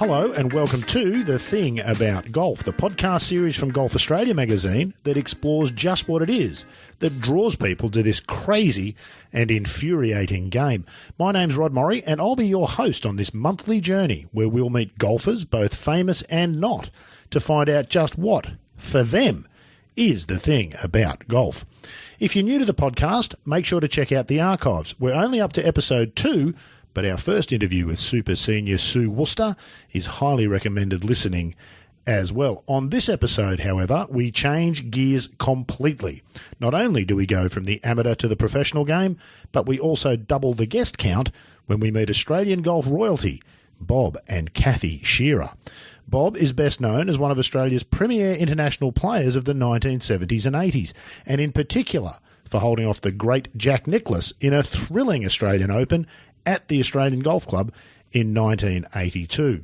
Hello and welcome to The Thing About Golf, the podcast series from Golf Australia magazine that explores just what it is that draws people to this crazy and infuriating game. My name's Rod Morrie and I'll be your host on this monthly journey where we'll meet golfers, both famous and not, to find out just what, for them, is the thing about golf. If you're new to the podcast, make sure to check out the archives. We're only up to episode 2, but our first interview with Super Senior Sue Worcester is highly recommended listening as well. On this episode, however, we change gears completely. Not only do we go from the amateur to the professional game, but we also double the guest count when we meet Australian golf royalty, Bob and Kathie Shearer. Bob is best known as one of Australia's premier international players of the 1970s and 80s, and in particular for holding off the great Jack Nicklaus in a thrilling Australian Open at the Australian Golf Club in 1982.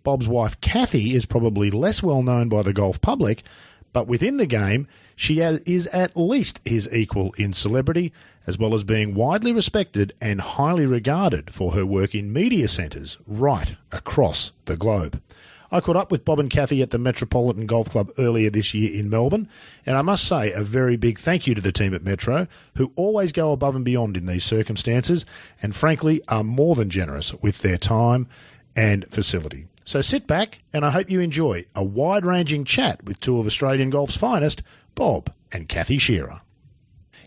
Bob's wife Kathie is probably less well known by the golf public, but within the game she is at least his equal in celebrity, as well as being widely respected and highly regarded for her work in media centres right across the globe. I caught up with Bob and Kathie at the Metropolitan Golf Club earlier this year in Melbourne, and I must say a very big thank you to the team at Metro, who always go above and beyond in these circumstances, and frankly are more than generous with their time and facility. So sit back, and I hope you enjoy a wide-ranging chat with two of Australian golf's finest, Bob and Kathie Shearer.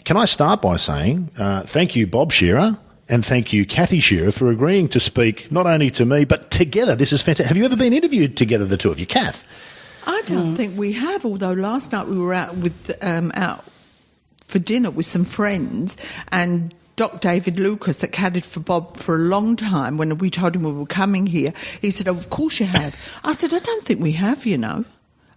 Can I start by saying thank you, Bob Shearer, and thank you, Kathie Shearer, for agreeing to speak not only to me, but together. This is fantastic. Have you ever been interviewed together, the two of you? Kath? I don't think we have, although last night we were out for dinner with some friends, and Doc David Lucas, that caddied for Bob for a long time, when we told him we were coming here, he said, "Oh, of course you have." I said, "I don't think we have, you know.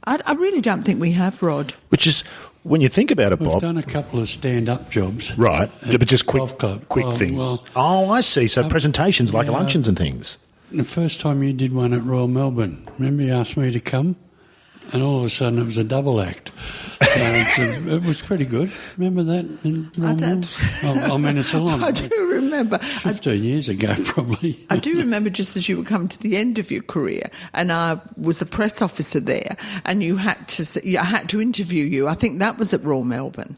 I really don't think we have, Rod." Which is, when you think about it, Bob... We've done a couple of stand-up jobs. Right, but just quick things. Well, oh, I see. So presentations like luncheons and things. The first time you did one at Royal Melbourne, remember you asked me to come? And all of a sudden it was a double act. It was pretty good. Remember that? I don't. I mean, it's a long... I do remember. 15 years ago, probably. I do remember just as you were coming to the end of your career, and I was a press officer there, and I had to interview you. I think that was at Royal Melbourne.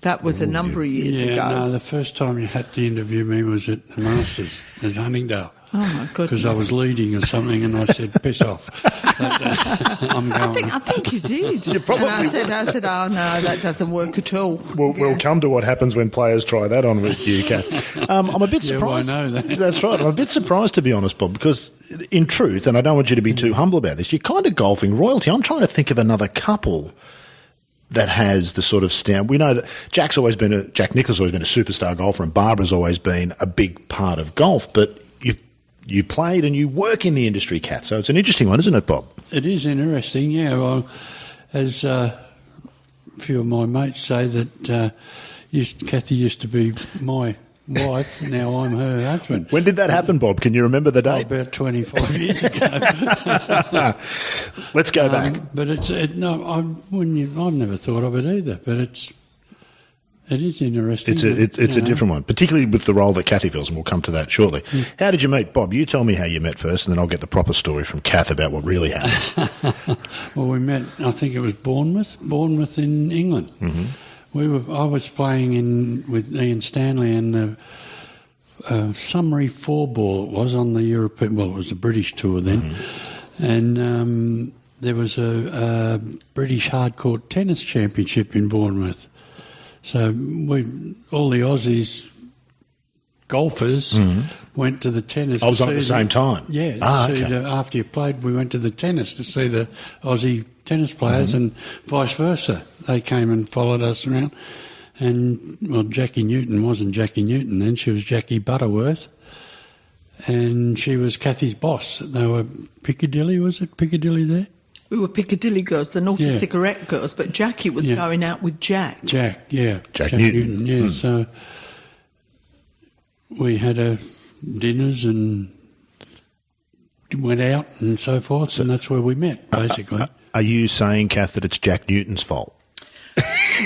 That was a number of years ago. Yeah, no, the first time you had to interview me was at the Masters at Huntingdale. Oh, my goodness. Because I was leading or something, and I said, "Piss off." I'm going. I think you did. You probably and I said, "Oh, no, that doesn't work at all." We'll come to what happens when players try that on with you, Kath. I'm a bit surprised. Yeah, well, I know that. That's right. I'm a bit surprised, to be honest, Bob, because in truth, and I don't want you to be too humble about this, you're kind of golfing royalty. I'm trying to think of another couple that has the sort of stamp. We know that Jack Nicklaus has always been a superstar golfer, and Barbara's always been a big part of golf, but you played and you work in the industry, Kath, so it's an interesting one, isn't it, Bob? It is interesting, yeah. Well, as a few of my mates say, that Kathie used to be my wife, now I'm her husband. When did that happen, Bob? Can you remember the date? About 25 years ago. Let's go back. But I've never thought of it either, but it is interesting. It's a different one, particularly with the role that Kathie fills, and we'll come to that shortly. Mm. How did you meet? Bob, you tell me how you met first, and then I'll get the proper story from Kath about what really happened. Well, we met, I think it was Bournemouth in England. Mm-hmm. I was playing with Ian Stanley in the Summary 4-ball, it was, on the European, well, it was the British tour then, and there was a British hardcourt tennis championship in Bournemouth. So all the Aussies golfers went to the tennis. I was on at the same time. Yeah. After you played, we went to the tennis to see the Aussie tennis players, and vice versa. They came and followed us around. And, well, Jackie Newton wasn't Jackie Newton then. She was Jackie Butterworth. And she was Kathie's boss. They were Piccadilly, was it? Piccadilly there? We were Piccadilly girls, the naughty cigarette girls, but Jackie was going out with Jack. Jack Newton. Yeah, so we had dinners and went out and so forth, and that's where we met, basically. Are you saying, Kath, that it's Jack Newton's fault?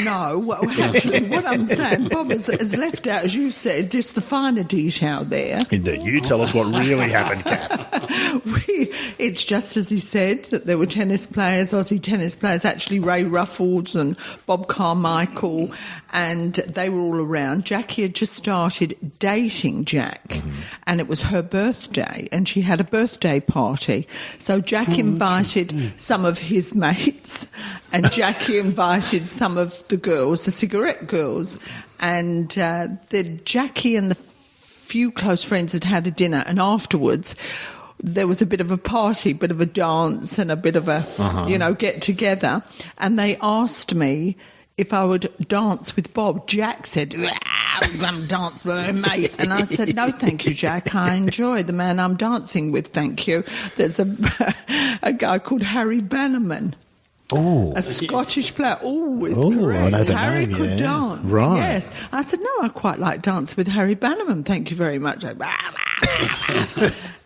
No, well, actually, what I'm saying, Bob has left out, as you said, just the finer detail there. Indeed. You tell us what really happened, Kath. It's just as he said, that there were tennis players, Aussie tennis players, actually Ray Ruffles and Bob Carmichael, and they were all around. Jackie had just started dating Jack, and it was her birthday, and she had a birthday party. So Jack invited some of his mates, and Jackie invited some of the girls, the cigarette girls, and Jackie and the few close friends had a dinner, and afterwards there was a bit of a party, bit of a dance and a bit of a, get together. And they asked me if I would dance with Bob. Jack said, I'm going to dance with my mate. And I said, no, thank you, Jack. I enjoy the man I'm dancing with, thank you. There's a guy called Harry Bannerman. Oh, a Scottish player. Is correct. I know the Harry name, could dance. Right. Yes. I said, no, I quite like dance with Harry Bannerman. Thank you very much.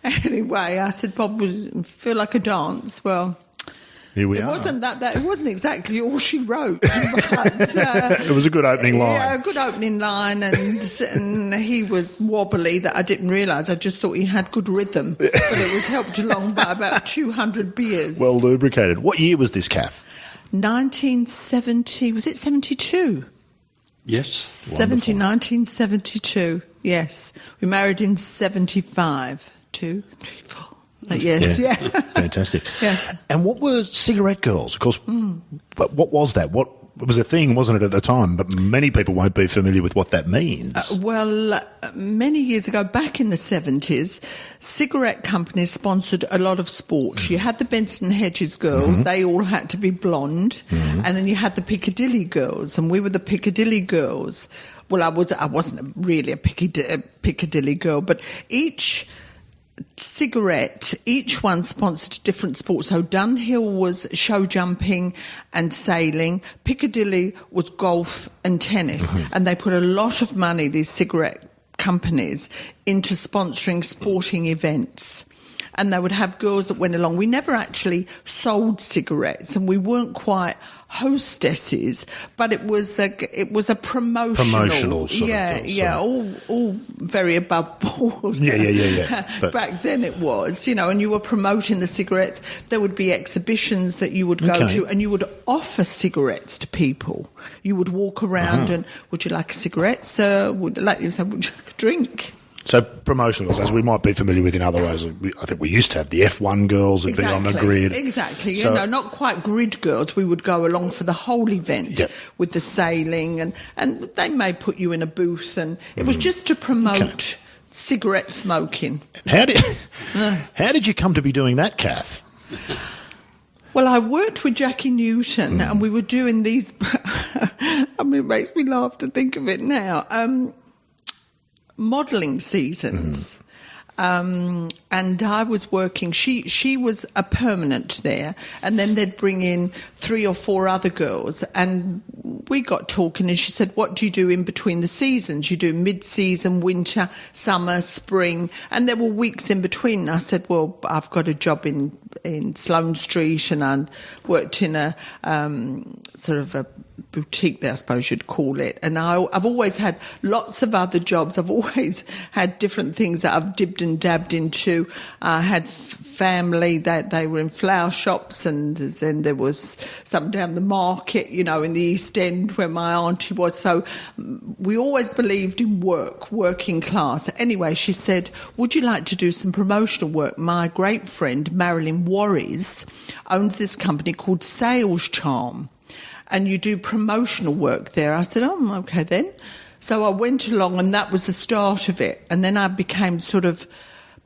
Anyway, I said, Bob, would feel like a dance. Well, here we are. It wasn't exactly all she wrote, but it was a good opening line. Yeah, a good opening line, and he was wobbly that I didn't realise. I just thought he had good rhythm, but it was helped along by about 200 beers. Well lubricated. What year was this, Kath? 1970. Was it 72? Yes. 1972. Yes, we married in 75. 2, 3, 4. Yes, yeah. Fantastic. Yes. And what were cigarette girls? Of course, but what was that? What it was a thing, wasn't it, at the time? But many people won't be familiar with what that means. Many years ago, back in the 70s, cigarette companies sponsored a lot of sport. You had the Benson Hedges girls. They all had to be blonde. And then you had the Piccadilly girls, and we were the Piccadilly girls. Well, I wasn't really a Piccadilly girl, but each one sponsored a different sport. So Dunhill was show jumping and sailing. Piccadilly was golf and tennis. And they put a lot of money, these cigarette companies, into sponsoring sporting events. And they would have girls that went along. We never actually sold cigarettes, and we weren't quite hostesses, but it was a promotional sort of deal, all very above board. Yeah. But back then it was, and you were promoting the cigarettes. There would be exhibitions that you would go to, and you would offer cigarettes to people. You would walk around and, would you like a cigarette, sir? Would you like a drink? So promotional girls, as we might be familiar with in other ways, I think we used to have the F1 girls would be on the grid. Exactly. So, not quite grid girls. We would go along for the whole event with the sailing, and they may put you in a booth, and it was just to promote cigarette smoking. How did you come to be doing that, Kath? Well, I worked with Jackie Newton, and we were doing these. It makes me laugh to think of it now. Modelling seasons. And I was working, she was a permanent there, and then they'd bring in 3 or 4 other girls, and we got talking, and she said, what do you do in between the seasons? You do mid-season, winter, summer, spring, and there were weeks in between. And I said, well, I've got a job in Sloane Street, and I worked in a sort of a boutique there, I suppose you'd call it. And I've always had lots of other jobs. I've always had different things that I've dipped and dabbed into. I had family that they were in flower shops, and then there was some down the market, in the East End where my auntie was. So we always believed in working class. Anyway, she said, would you like to do some promotional work? My great friend, Marilyn Warries, owns this company called Sales Charm, and you do promotional work there. I said, oh, okay then. So I went along, and that was the start of it. And then I became sort of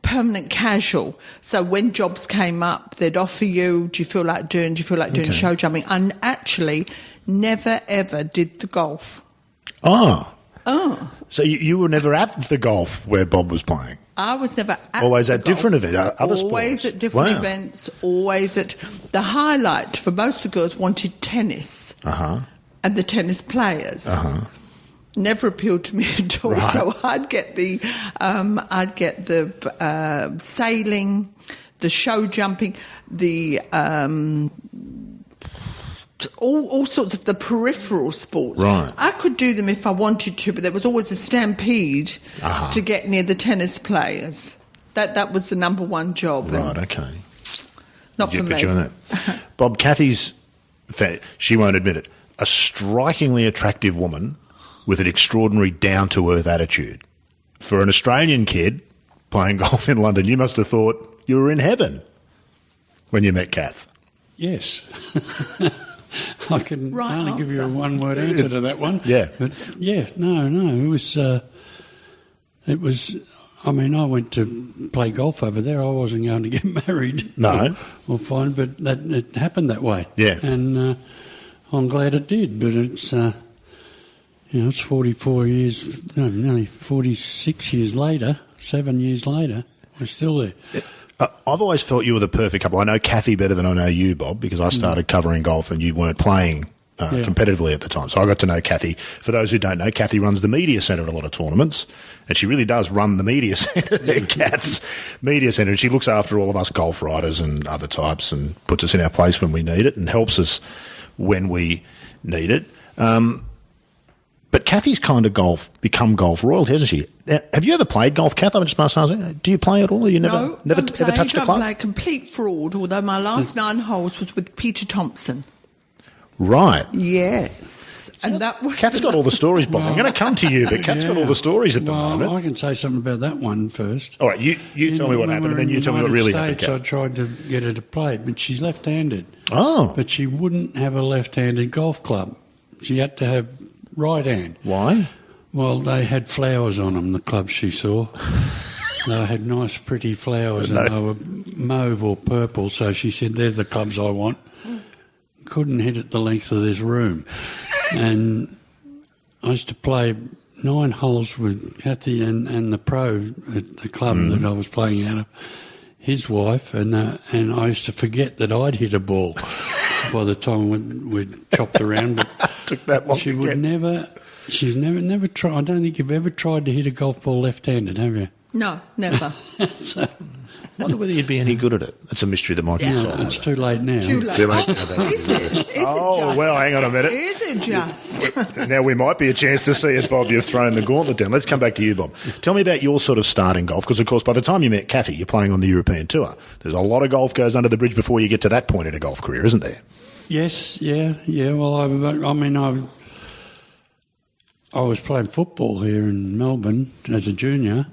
permanent casual. So when jobs came up, they'd offer you, do you feel like doing show jumping? I actually never, ever did the golf. Oh. So you were never at the golf where Bob was playing? I was never at always the at golf. Different events, other sports. Always at different events, always at... The highlight for most of the girls wanted tennis. And the tennis players. Never appealed to me at all. Right. So I'd get the sailing, the show jumping, the all sorts of the peripheral sports. Right. I could do them if I wanted to, but there was always a stampede to get near the tennis players. That was the number one job. Right, okay. Not for me. You in that. Bob, Kathie's, she won't admit it, a strikingly attractive woman with an extraordinary down-to-earth attitude. For an Australian kid playing golf in London, you must have thought you were in heaven when you met Kath. Yes. I can Right only give you a answer. one-word answer to that one. Yeah. But, it was, I mean, I went to play golf over there. I wasn't going to get married. No. Or fine, but it happened that way. Yeah. And I'm glad it did, but it's, it's 44 years, no, nearly 46 years later, 7 years later, we're still there. I've always felt you were the perfect couple. I know Kathie better than I know you, Bob, because I started covering golf and you weren't playing competitively at the time. So I got to know Kathie. For those who don't know, Kathie runs the media centre at a lot of tournaments, and she really does run the media centre there, Kath's media centre, and she looks after all of us golf writers and other types and puts us in our place when we need it and helps us when we need it. But Kathie's kind of become golf royalty, hasn't she? Now, have you ever played golf, Kath? I just must ask, do you play at all? You never No, ever touched a club? I'm complete fraud, although my last 9 holes was with Peter Thompson. Right. Yes. And that was... Kath's got all the stories, Bob. I'm going to come to you, but Kath's got all the stories at the moment. I can say something about that one first. All right, you tell me what happened, and then you tell me what really happened, I Kath. tried to get her to play, but she's left-handed. Oh. But she wouldn't have a left-handed golf club. She had to have right hand. Why? Well, they had flowers on them, the clubs she saw. They had nice, pretty flowers, and they were mauve or purple, so she said, "They're the clubs I want." Couldn't hit it the length of this room. And I used to play 9 holes with Kathie and the pro at the club that I was playing out of, his wife, and I used to forget that I'd hit a ball by the time we'd chopped around. But Took that long she to would get. she's never tried. I don't think you've ever tried to hit a golf ball left-handed, have you? No, never. So, I wonder whether you'd be any good at it. It's a mystery that might be solved. it's too late now. Too late. Too late. Is it? Is it just? Well, hang on a minute. Is it just? Now we might be a chance to see it, Bob. You've thrown the gauntlet down. Let's come back to you, Bob. Tell me about your sort of start in golf, because, of course, by the time you met Kathie, you're playing on the European Tour. There's a lot of golf goes under the bridge before you get to that point in a golf career, isn't there? Yes, yeah. Well, I was playing football here in Melbourne as a junior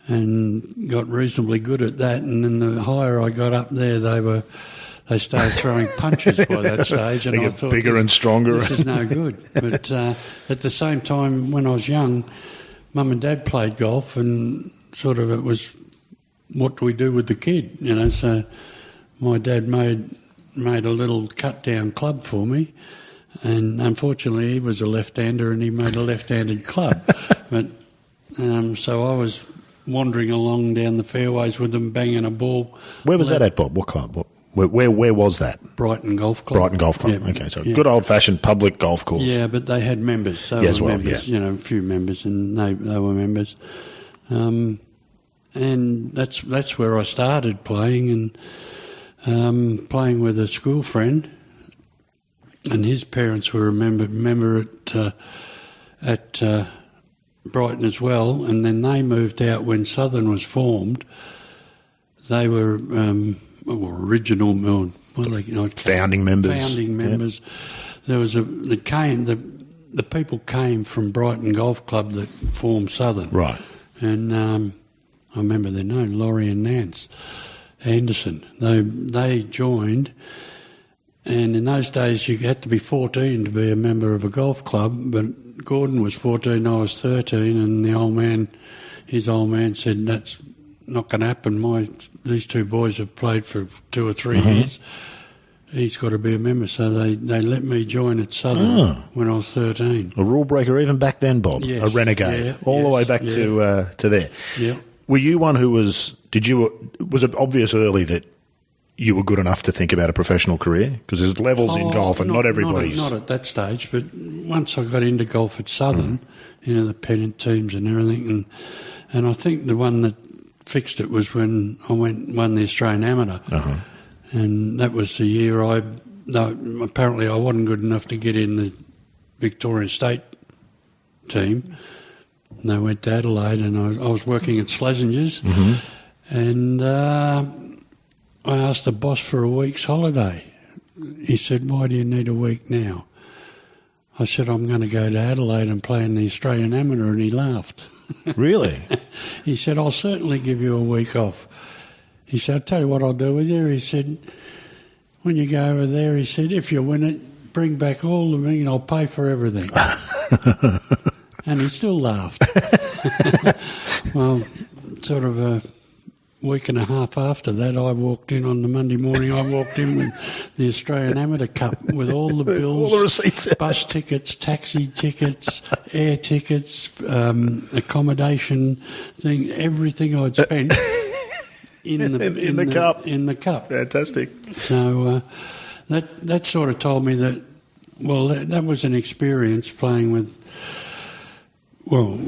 and got reasonably good at that. And then the higher I got up there, they started throwing punches by that stage. And They I get thought, bigger and stronger. This is no good. But at the same time, when I was young, Mum and Dad played golf, and sort of it was, what do we do with the kid? So my dad made a little cut-down club for me, and unfortunately he was a left-hander and he made a left-handed club. But so I was wandering along down the fairways with them, banging a ball. Where was that at, Bob? What club? Where was that? Brighton Golf Club. Brighton Golf Club. Yeah. Okay, so good old-fashioned public golf course. Yeah, but they had members. So Yes, were well, members, yeah. a few members, and they were members. And that's where I started playing, and playing with a school friend, and his parents were a member at Brighton as well, and then they moved out when Southern was formed. They were original, Founding members. Founding members. There was the people came from Brighton Golf Club that formed Southern. Right. And I remember their name, Laurie and Nance Anderson. They joined, and in those days you had to be 14 to be a member of a golf club, but Gordon was 14, I was 13, and his old man said, "That's not going to happen. These two boys have played for 2 or 3 years. He's got to be a member." So they let me join at Southern when I was 13. A rule breaker even back then, Bob. Yes, A renegade. All the way back to there. Yeah. Were you one who was it obvious early that you were good enough to think about a professional career? Because there's levels in golf, and not everybody's... Not at that stage, but once I got into golf at Southern, the pennant teams and everything, and I think the one that fixed it was when I won the Australian Amateur. And that was the year I no, apparently I wasn't good enough to get in the Victorian State team. And they went to Adelaide, and I was working at Slazenger's, and I asked the boss for a week's holiday. He said, "Why do you need a week now?" I said, "I'm going to go to Adelaide and play in the Australian Amateur," and he laughed. Really? He said, "I'll certainly give you a week off." He said, "I'll tell you what I'll do with you." He said, "When you go over there," he said, "if you win it, bring back all the money and I'll pay for everything." And he still laughed. Well, sort of a week and a half after that, I walked in on the Monday morning. I walked in with the Australian Amateur Cup with all the bills, all the receipts, bus tickets, taxi tickets, air tickets, accommodation thing, everything I'd spent in the cup. Fantastic. So that sort of told me that. Well, that was an experience playing with. Well,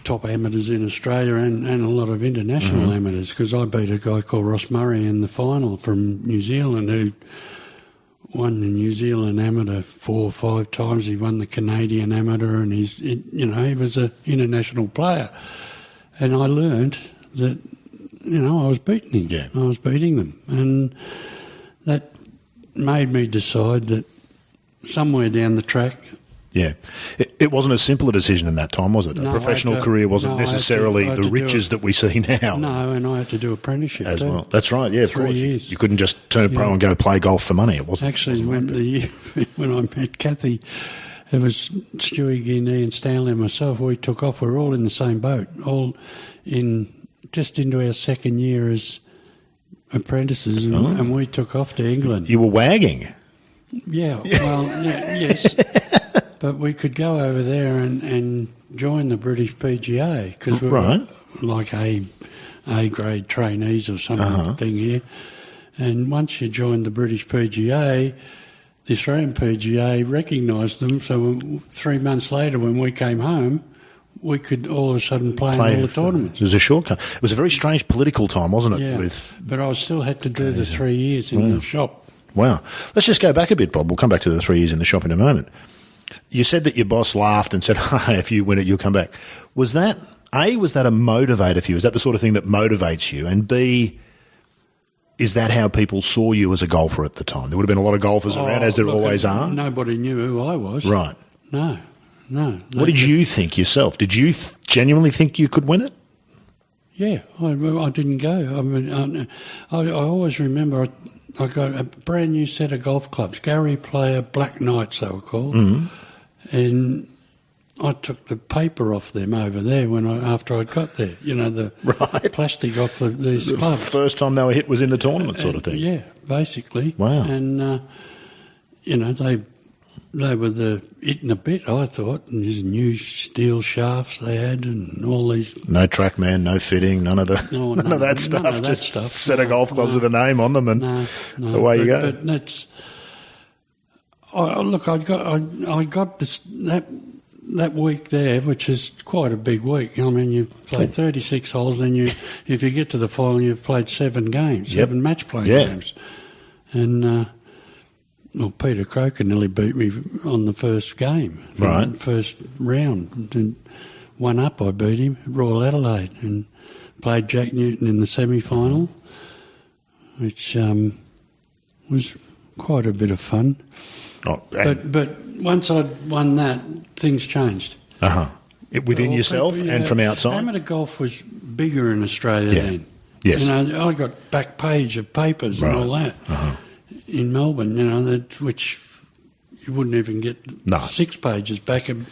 top amateurs in Australia and a lot of international amateurs, because I beat a guy called Ross Murray in the final from New Zealand who won the New Zealand amateur 4 or 5 times. He won the Canadian amateur, and he was an international player. And I learned that, I was beating him. Yeah. I was beating them. And that made me decide that somewhere down the track. Yeah. It wasn't as simple a decision in that time, was it? A professional career wasn't necessarily the riches that we see now. No, and I had to do apprenticeship as well. That's right, yeah, of 3 course. years. You couldn't just turn pro and go play golf for money. It wasn't. Actually, wasn't the year when I met Kathie, it was Stewie Guinea and Stanley and myself. We took off. We were all in the same boat, all just into our second year as apprentices, and we took off to England. You were wagging. Yeah, well, yes. But we could go over there and join the British PGA because we were like A-grade trainees or something here. And once you joined the British PGA, the Australian PGA recognised them. So 3 months later, when we came home, we could all of a sudden play in all the tournaments. It was a shortcut. It was a very strange political time, wasn't it? Yeah, but I still had to do the 3 years in the shop. Wow. Let's just go back a bit, Bob. We'll come back to the 3 years in the shop in a moment. You said that your boss laughed and said, "Hey, if you win it, you'll come back." Was that a motivator for you? Is that the sort of thing that motivates you? And B, is that how people saw you as a golfer at the time? There would have been a lot of golfers around, as there always are. Nobody knew who I was. Right. No. What did you think yourself? Did you genuinely think you could win it? Yeah, I didn't go. I mean, I always remember I got a brand new set of golf clubs, Gary Player Black Knights they were called, and I took the paper off them over there after I got there. The plastic off these clubs. The first time they were hit was in the tournament, sort of thing. Yeah, basically. Wow. And they were it in a bit, I thought, and these new steel shafts they had and all these... No TrackMan, no fitting, none of that stuff. None of that just stuff. set of golf clubs with a name on them and away you go. But that's... I got this, that week there, which is quite a big week. I mean, you play 36 holes, then if you get to the final, you've played 7 games, 7 match-play games. And... Peter Croker nearly beat me on the first game, first round. And 1 up, I beat him at Royal Adelaide and played Jack Newton in the semi-final, which was quite a bit of fun. But once I'd won that, things changed. Within yourself and from outside? Amateur golf was bigger in Australia then. Yes. I got back page of papers and all that. In Melbourne, which you wouldn't even get 6 pages back of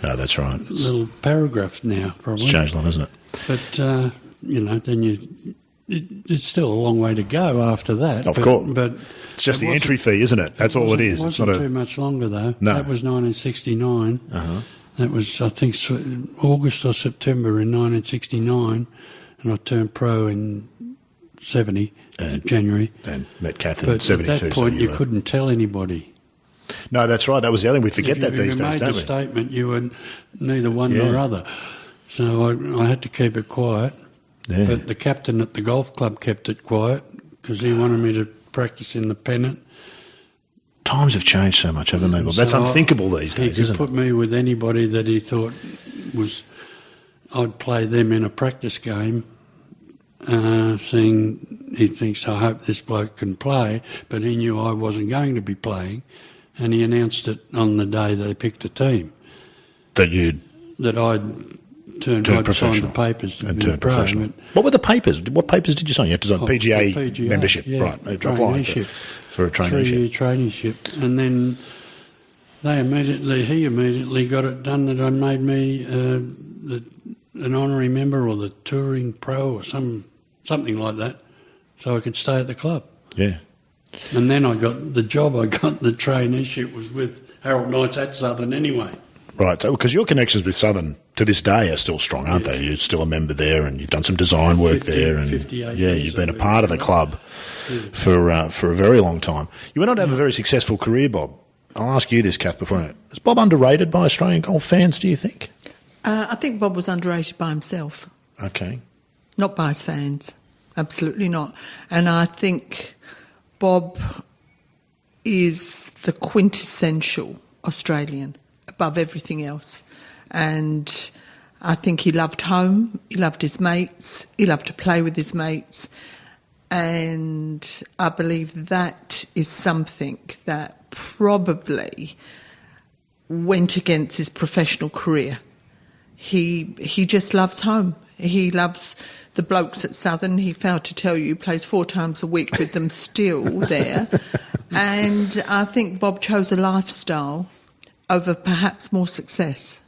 that's right. Little paragraphs now, probably. It's changed a lot, isn't it? But, then it's still a long way to go after that. Of course. But it's just the entry fee, isn't it? That's all it is. It wasn't too much longer, though. No. That was 1969. That was, I think, August or September in 1969, and I turned pro in 70. January. And met Kathie in 72. At that point, you couldn't tell anybody. No, that's right. That was the other thing. We forget that these days, don't we? If you made the statement, you were neither one nor other. So I had to keep it quiet. Yeah. But the captain at the golf club kept it quiet because he wanted me to practice in the pennant. Times have changed so much, haven't they? Well, that's unthinkable these days, He isn't could it? put me with anybody that he thought was... I'd play them in a practice game, saying he thinks, I hope this bloke can play, but he knew I wasn't going to be playing, and he announced it on the day they picked the team. That you'd That I'd signed the papers to and be turned pro, professional. but- What were the papers? What papers did you sign? You had to sign PGA, PGA, membership, yeah, right? Applying for a traineeship. 3-year traineeship, and then he immediately got it done that I made me an honorary member or the touring pro or something like that, so I could stay at the club. Yeah. And then I got the traineeship was with Harold Knights at Southern anyway. Right, because your connections with Southern to this day are still strong, aren't they? You're still a member there, and you've done some design work there, and 58 you've been a part of the club for a very long time. You went on to have a very successful career, Bob. I'll ask you this, Kath, before. Is Bob underrated by Australian golf fans, do you think? I think Bob was underrated by himself, Okay. not by his fans. Absolutely not. And I think Bob is the quintessential Australian above everything else. And I think he loved home, he loved his mates, he loved to play with his mates. And I believe that is something that probably went against his professional career. He just loves home. He loves the blokes at Southern. He failed to tell you he plays 4 times a week with them still there. And I think Bob chose a lifestyle over perhaps more success.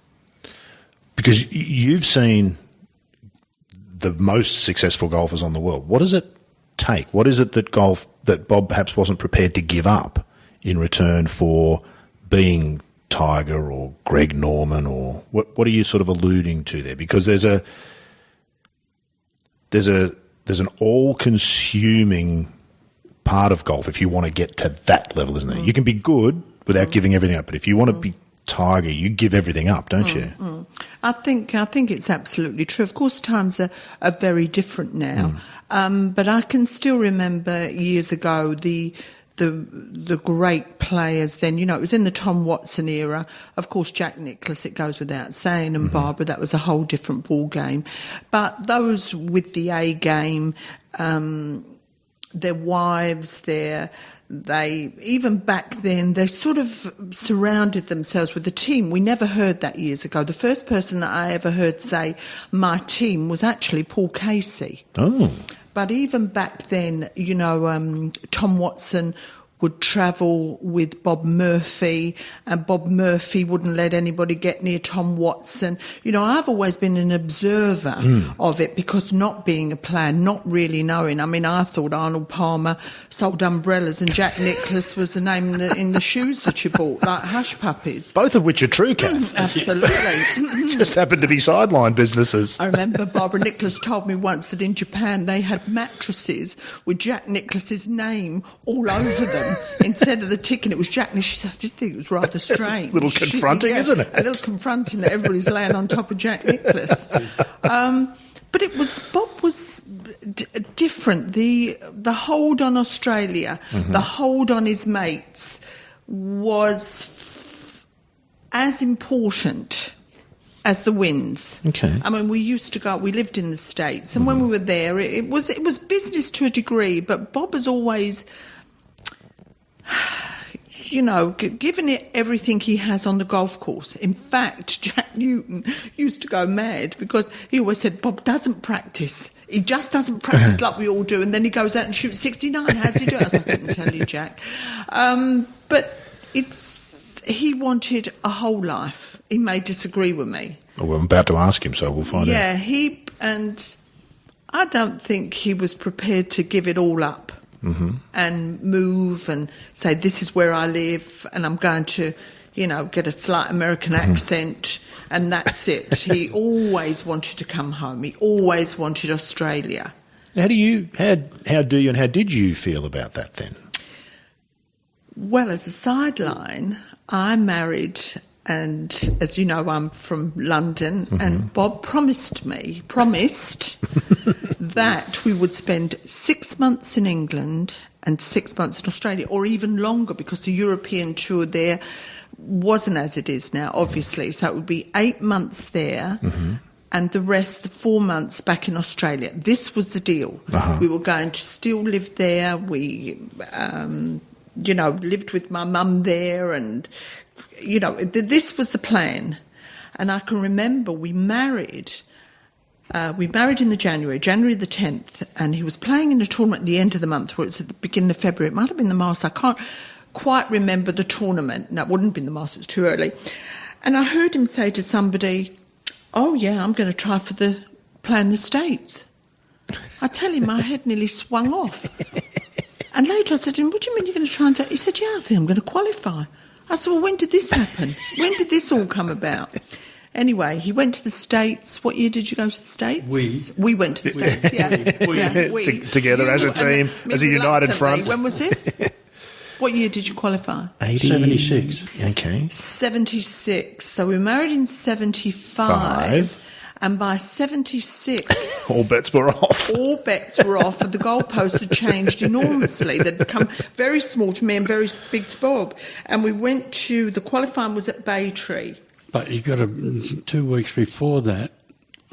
Because you've seen the most successful golfers on the world. What does it take? What is it that Bob perhaps wasn't prepared to give up in return for being Tiger or Greg Norman, or what are you sort of alluding to there? Because there's an all-consuming part of golf if you want to get to that level, isn't there? You can be good without giving everything up, but if you want to be Tiger, you give everything up, don't you? I think it's absolutely true. Of course, times are very different now, but I can still remember years ago the great players then. You know, it was in the Tom Watson era. Of course, Jack Nicklaus, it goes without saying, and Barbara, that was a whole different ball game. But those with the A game, their wives, they even back then, they sort of surrounded themselves with the team. We never heard that years ago. The first person that I ever heard say my team was actually Paul Casey. Oh. But even back then, you know, Tom Watson would travel with Bob Murphy, and Bob Murphy wouldn't let anybody get near Tom Watson. You know, I've always been an observer of it, because not being a player, not really knowing. I mean, I thought Arnold Palmer sold umbrellas and Jack Nicklaus was the name in the shoes that you bought, like hush puppies. Both of which are true, Kath. Absolutely. Just happened to be sideline businesses. I remember Barbara Nicholas told me once that in Japan they had mattresses with Jack Nicklaus's name all over them. Instead of the ticket, it was Jack Nicklaus. She said, I did think it was rather strange. A little confronting, isn't it? A little confronting that everybody's laying on top of Jack Nicklaus. But Bob was different. The hold on Australia, the hold on his mates was as important as the wins. Okay. I mean, we lived in the States, and when we were there, it was business to a degree, but Bob has always, you know, given it everything he has on the golf course. In fact, Jack Newton used to go mad because he always said, Bob doesn't practice. He just doesn't practice like we all do, and then he goes out and shoots 69. How's he do it? I said, I couldn't tell you, Jack. But he wanted a whole life. He may disagree with me. Well, I'm about to ask him, so we'll find out. Yeah, and I don't think he was prepared to give it all up. And move and say, this is where I live, and I'm going to, you know, get a slight American accent, and that's it. He always wanted to come home. He always wanted Australia. How did you feel about that then? Well, as a sideline, I married, and as you know, I'm from London, and Bob promised that, we would spend 6 months in England and 6 months in Australia, or even longer, because the European tour there wasn't as it is now, obviously. So it would be 8 months there and the rest, the 4 months back in Australia. This was the deal. We were going to still live there. We, lived with my mum there, and, this was the plan. And I can remember we married in the January the 10th, and he was playing in a tournament at the end of the month, where it was at the beginning of February. It might have been the Masters. I can't quite remember the tournament. No, it wouldn't have been the Masters. It was too early. And I heard him say to somebody, "Oh, yeah, I'm going to try for play in the States." I tell him, my head nearly swung off. And later I said to him, "What do you mean you're going to try and take?" He said, "Yeah, I think I'm going to qualify." I said, "Well, when did this happen? When did this all come about?" Anyway, he went to the States. What year did you go to the States? We went to the States, yeah. Together as a team, as a united front. When was this? What year did you qualify? 76. Okay. 76. So we were married in 75. And by 76... all bets were off. All bets were off, and the goalposts had changed enormously. They'd become very small to me and very big to Bob. And we went to... The qualifying was at Baytree. But you got 2 weeks before that,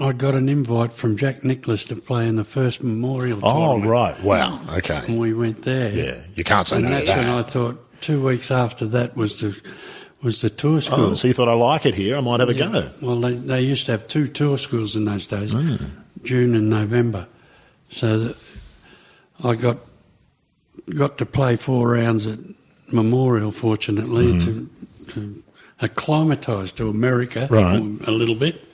I got an invite from Jack Nicklaus to play in the first Memorial tournament. Oh, right. Wow. Okay. And we went there. Yeah, you can't say no to that. And that's when I thought 2 weeks after that was the tour school. Oh, so you thought, I like it here, I might have a go. Well, they used to have 2 tour schools in those days, June and November. So I got to play 4 rounds at Memorial, fortunately, to acclimatise to America a little bit.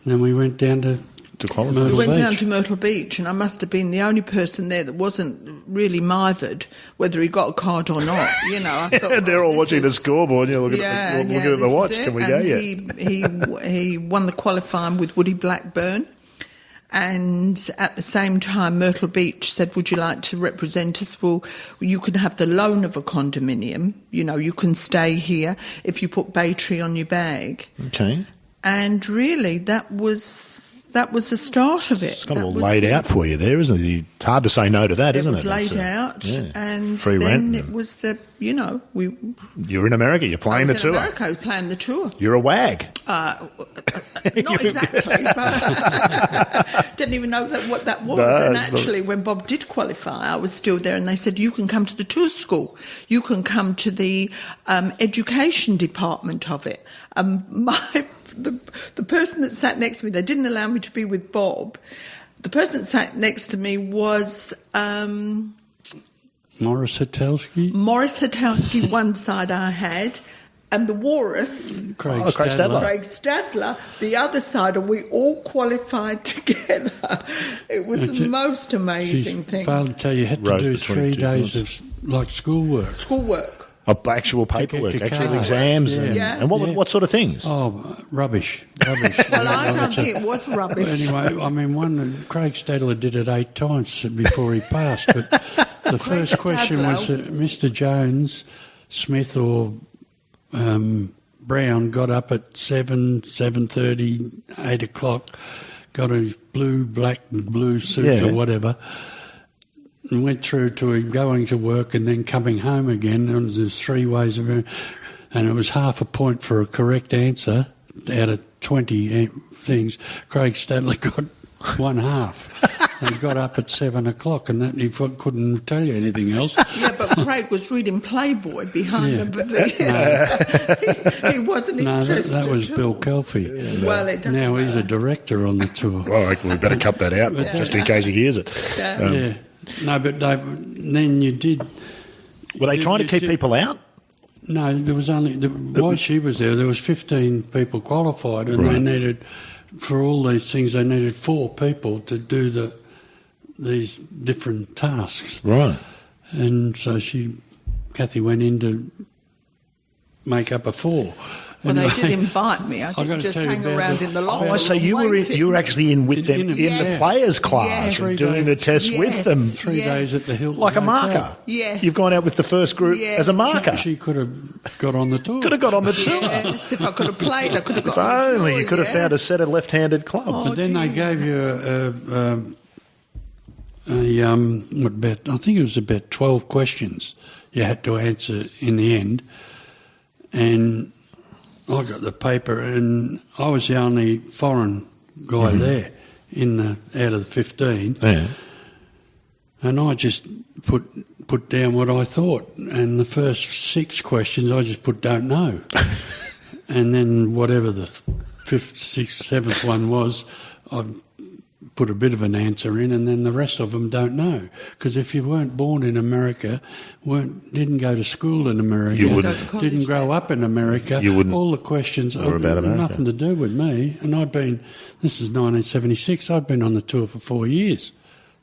And then we went down to Myrtle Beach. We went down to Myrtle Beach, and I must have been the only person there that wasn't really mithered, whether he got a card or not. I thought, they're all watching the scoreboard. You're looking at the watch. Can we go yet? He won the qualifying with Woody Blackburn. And at the same time, Myrtle Beach said, "Would you like to represent us?" Well, you can have the loan of a condominium. You can stay here if you put Baytree on your bag. Okay. And really, that was the start of it. It's kind of all laid out for you there, isn't it? It's hard to say no to that, isn't it? It was laid out, and free then rent. it was You're in America, you're playing the tour. I was playing the tour. You're a wag. Not exactly, but didn't even know what that was. No, and actually, when Bob did qualify, I was still there, and they said, "You can come to the tour school. You can come to the education department of it." The person that sat next to me, they didn't allow me to be with Bob. The person that sat next to me was... Morris Hatelsky? Morris Hatelsky, one side I had, and the Walrus... Craig Stadler, the other side, and we all qualified together. It was the most amazing thing. Failed to tell you had to do 3 days of schoolwork. Of actual paperwork, actual exams, and what sort of things? Oh, rubbish. Well, I don't think it was rubbish. Anyway, I mean, Craig Stadler did it 8 times before he passed, but the first question was Mr. Jones, Smith or Brown got up at 7:30, 8 o'clock, got his black and blue suit or whatever, and went through to him going to work and then coming home again. And there's 3 ways of it. And it was half a point for a correct answer out of 20 things. Craig Stadler got 1/2. He got up at 7 o'clock and that he couldn't tell you anything else. Yeah, but Craig was reading Playboy behind him. But he wasn't interested. That was Bill Kelfie. Yeah. Well, it doesn't now matter. He's a director on the tour. Well, we better cut that out just in case he hears it. No, but then you did... Were they trying to keep people out? No, there was only... While she was there was 15 people qualified, and they needed... For all these things, they needed 4 people to do these different tasks. Right. And so Kathie went in to make up a 4. Well, they did invite me. I didn't just hang around in the locker. Oh, so you were actually in with them in the players' class and doing the test with them. 3 days at the Hilton like a Hotel. marker. Yes. You've gone out with the first group as a marker. She could have got on the tour. Could have got on the tour. Yes, if I could have played, I could have got on the tour. If only you could have yeah. found a set of left-handed clubs. But then they gave you I think it was about 12 questions you had to answer in the end. And I got the paper, and I was the only foreign guy there out of the 15. Yeah. And I just put down what I thought. And the first 6 questions I just put don't know. And then whatever the 5th, 6th, 7th one was, I put a bit of an answer in, and then the rest of them don't know. Because if you weren't born in America, didn't go to school in America, didn't grow up in America, all the questions about America. Nothing to do with me. And this is 1976, I'd been on the tour for 4 years.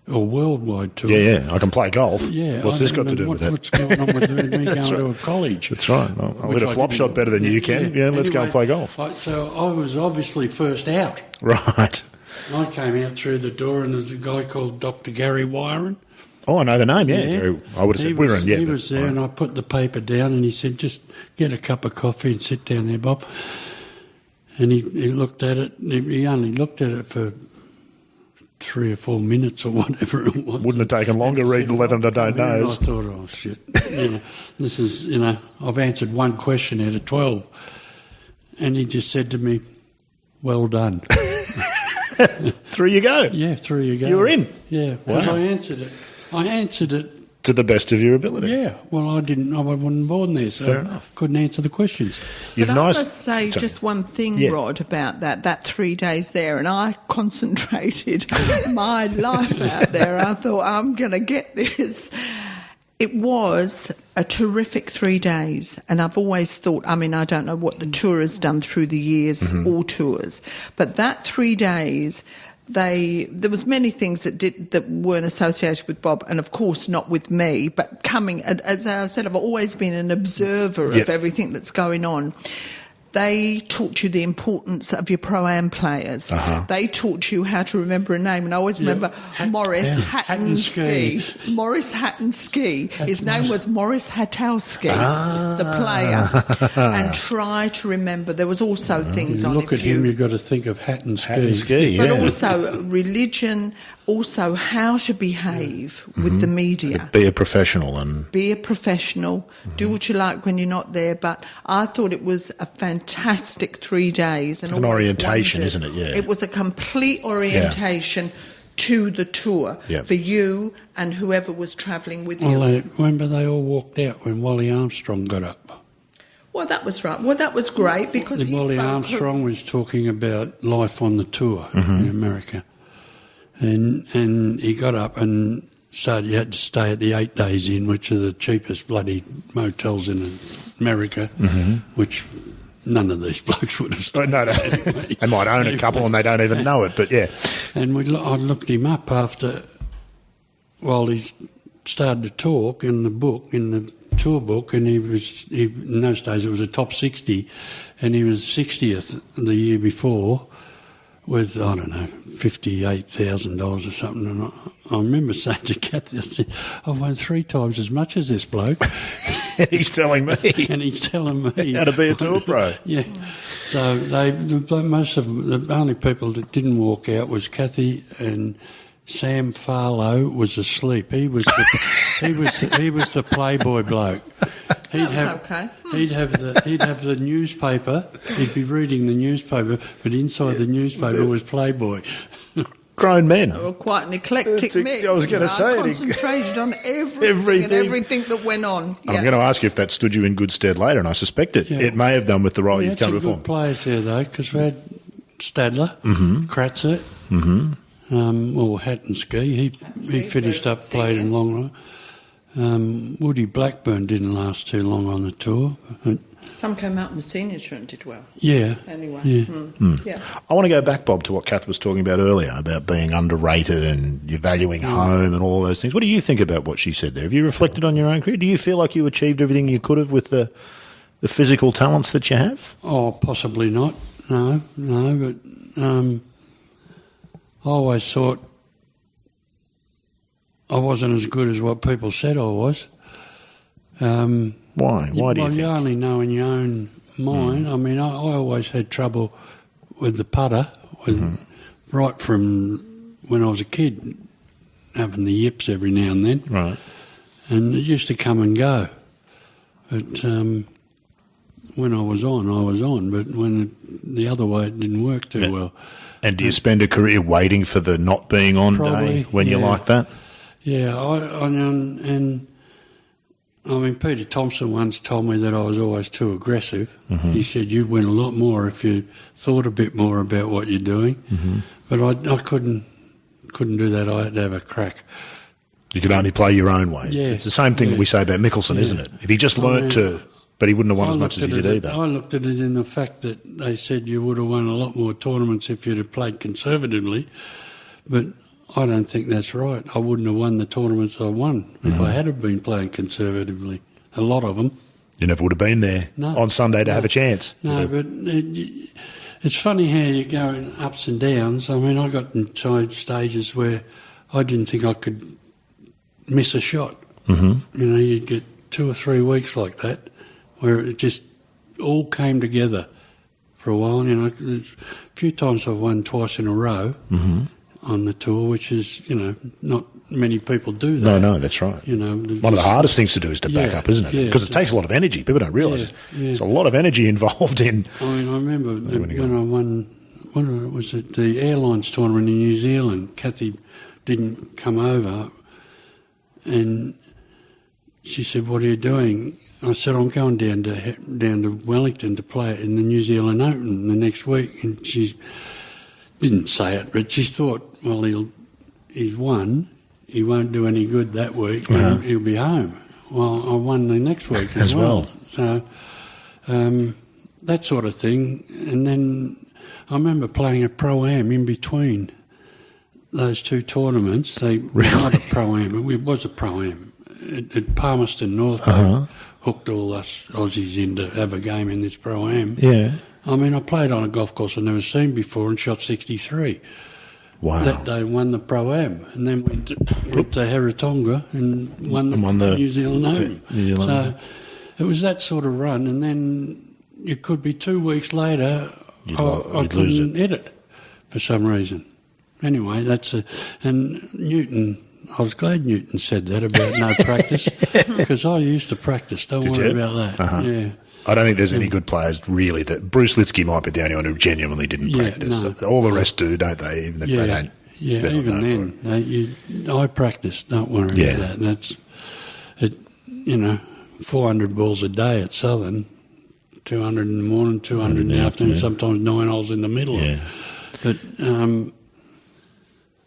Or worldwide tour. Yeah, I can play golf. Yeah. What's this got to do with it? What's going on with me going to a college? That's right. I'll hit a flop shot better than you can. Yeah, let's go and play golf. So I was obviously first out. Right. I came out through the door, and there's a guy called Dr. Gary Wyron. Oh, I know the name, yeah. I would have said Wyron, yeah. He was there, and I put the paper down, and he said, just get a cup of coffee and sit down there, Bob. And he looked at it. He only looked at it for 3 or 4 minutes or whatever it was. Wouldn't have taken longer reading 11 I don't know. And I thought, oh, shit. This is, I've answered 1 question out of 12. And he just said to me, well done. Through you go. Yeah, through you go. You were in. Yeah, because I answered it. To the best of your ability. Yeah. Well, I wasn't born there, so fair enough. Couldn't answer the questions. I must say just one thing, Rod, about that 3 days there, and I concentrated my life out there. I thought, I'm going to get this. It was a terrific 3 days, and I've always thought, I don't know what the tour has done through the years, all tours, but that 3 days, there was many things that weren't associated with Bob, and of course not with me, but as I said, I've always been an observer of everything that's going on. They taught you the importance of your pro-am players. They taught you how to remember a name. And I always remember Morris Hattonski. Morris Hattonski. His name was Morris Hatowski, the player. And try to remember. There was also things on it. Look at him, you've got to think of Hattonski. Hattonski, but also religion, also how to behave with the media. Be a professional. Do what you like when you're not there. But I thought it was a fantastic 3 days. And an orientation, isn't it? Yeah. It was a complete orientation to the tour for you and whoever was travelling with you. Remember they all walked out when Wally Armstrong got up. Well, that was right. Well, that was great because Wally Armstrong was talking about life on the tour in America. And he got up and started, you had to stay at the 8 Days Inn, which are the cheapest bloody motels in America, which none of these blokes would have stayed at. Anyway. They might own a couple and they don't even know it, but yeah. And I looked him up while he started to talk in the tour book, and he in those days it was a top 60, and he was 60th the year before, with, I don't know, $58,000 or something. And I remember saying to Kathie, I said, I've won 3 times as much as this bloke. And he's telling me. How to be a tour pro. Yeah. So most of them, the only people that didn't walk out was Kathie, and Sam Farlow was asleep. He was the Playboy bloke. He'd have the newspaper. He'd be reading the newspaper, but inside the newspaper was Playboy. Grown men. They were quite an eclectic mix. I was going to say. I concentrated on everything that went on. I'm going to ask you if that stood you in good stead later, and I suspect it. Yeah. It may have done with the role you've come before. We had some good players there, though, because we had Stadler, Kratzer, Hattonski. He finished up, played in long run. Woody Blackburn didn't last too long on the tour. Some came out in the senior tour and did well. Yeah. Anyway. Yeah. I want to go back, Bob, to what Kath was talking about earlier, about being underrated and you valuing home and all those things. What do you think about what she said there? Have you reflected on your own career? Do you feel like you achieved everything you could have with the physical talents that you have? Oh, possibly not. No, but I always thought I wasn't as good as what people said I was. Why? Why do you think? You only know in your own mind. I mean, I always had trouble with the putter, right from when I was a kid. having the yips every now and then. Right. And it used to come and go. But when I was on. But when the other way, it didn't work too well. And do you spend a career waiting for the not being on day when you're like that? Yeah, I mean, Peter Thompson once told me that I was always too aggressive. Mm-hmm. He said, you'd win a lot more if you thought a bit more about what you're doing. Mm-hmm. But I couldn't do that. I had to have a crack. You could only play your own way. Yeah. It's the same thing that we say about Mickelson, isn't it? If he just learnt to, but he wouldn't have won as much as he did either. I looked at it in the fact that they said you would have won a lot more tournaments if you'd have played conservatively, but I don't think that's right. I wouldn't have won the tournaments I won if I had have been playing conservatively. A lot of them. You never would have been there on Sunday to have a chance. No, but it's funny how you go in ups and downs. I mean, I got in stages where I didn't think I could miss a shot. Mm-hmm. You know, you'd get 2 or 3 weeks like that where it just all came together for a while. You know, a few times I've won twice in a row on the tour, which is, you know, not many people do that. No, that's right. You know, one of the hardest things to do is to back up, isn't it? Because it takes a lot of energy. People don't realise it. There's a lot of energy involved in. I mean, I remember when I won, what was it, the airlines tournament in New Zealand. Kathie didn't come over, and she said, "What are you doing?" I said, "I'm going down to Wellington to play in the New Zealand Open the next week." And she didn't say it, but she thought, well, he's won. He won't do any good that week. And he'll be home. Well, I won the next week as well. So that sort of thing. And then I remember playing a Pro-Am in between those two tournaments. They were not a Pro-Am. It was a Pro-Am at Palmerston North. Hooked all us Aussies in to have a game in this Pro-Am. Yeah. I mean, I played on a golf course I'd never seen before and shot 63. Wow. That day won the Pro-Am and then went to Heritonga and won the New Zealand Open. So it was that sort of run, and then it could be 2 weeks later I couldn't hit it for some reason. Anyway, and Newton... I was glad Newton said that about no practice, because I used to practice. Don't worry about that. Yeah. I don't think there's any good players really. That Bruce Litsky might be the only one who genuinely didn't practice. No. All the rest do, don't they? Even if they don't. Yeah, even then, I practice. Don't worry about that. And that's it. You know, 400 balls a day at Southern, 200 in the morning, 200 in the afternoon. Sometimes 9 holes in the middle. Yeah. But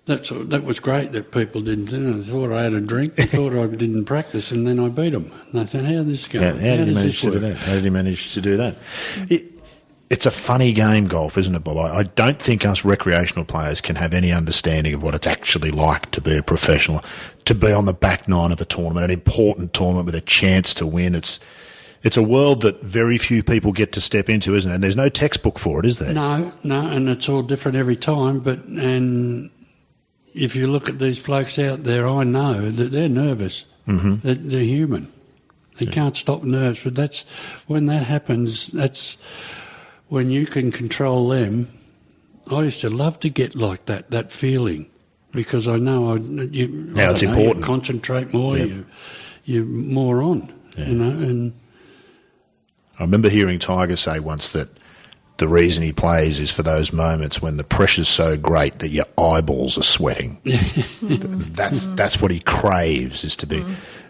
that was great that people didn't think. They thought I had a drink. They thought I didn't practice, and then I beat them. And they thought, how did this go? How did he manage to do that? How did he manage to do that? It's a funny game, golf, isn't it, Bob? I don't think us recreational players can have any understanding of what it's actually like to be a professional, to be on the back nine of a tournament, an important tournament with a chance to win. It's a world that very few people get to step into, isn't it? And there's no textbook for it, is there? No, and it's all different every time, and if you look at these blokes out there, I know that they're nervous. Mm-hmm. They're human. They can't stop nerves. But that's when that happens, that's when you can control them. I used to love to get like that feeling, because I know it's important. You concentrate more, you're more on, you know. And I remember hearing Tiger say once that the reason he plays is for those moments when the pressure's so great that your eyeballs are sweating. That's what he craves, is to be.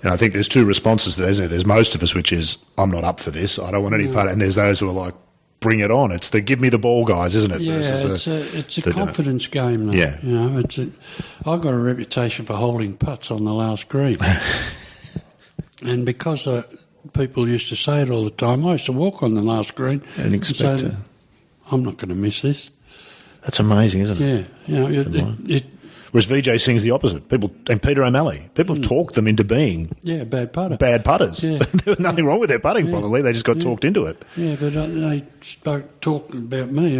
And I think there's two responses to that, isn't there? There's most of us, which is, I'm not up for this, I don't want any part of it. And there's those who are like, bring it on. It's the give me the ball guys, isn't it? Yeah, it's a confidence game, though. Yeah. You know, I've got a reputation for holding putts on the last green. And because people used to say it all the time, I used to walk on the last green and expect say, I'm not going to miss this. That's amazing, isn't it? Yeah. You know, whereas VJ sings the opposite. And Peter O'Malley, people have talked them into being bad putters. Yeah. There was nothing wrong with their putting, probably. They just got talked into it. Yeah, but they talking about me.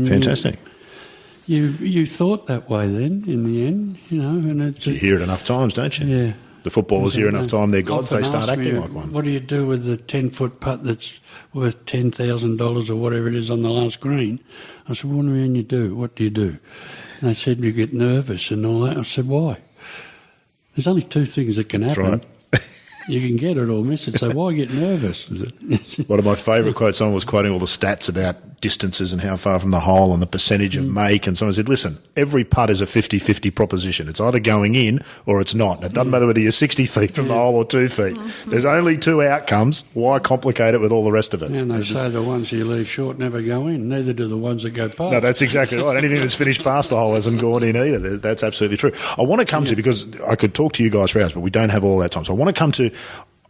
Fantastic. You thought that way then, in the end, you know. And you hear it enough times, don't you? Yeah. The footballers hear enough time, they're gods, they start acting like one. What do you do with the 10-foot putt that's worth $10,000 or whatever it is on the last green? I said, what do you do? What do you do? And they said, you get nervous and all that. I said, why? There's only two things that can happen. right. You can get it or miss it, so why get nervous? One of my favourite quotes, someone was quoting all the stats about distances and how far from the hole and the percentage of make, and someone said, listen, every putt is a 50-50 proposition. It's either going in or it's not. It doesn't matter whether you're 60 feet from the hole or 2 feet. There's only two outcomes. Why complicate it with all the rest of it? And they say the ones you leave short never go in, neither do the ones that go past. No, that's exactly right. Anything that's finished past the hole hasn't gone in either. That's absolutely true. I want to come to, because I could talk to you guys for hours, but we don't have all that time. So I want to come to,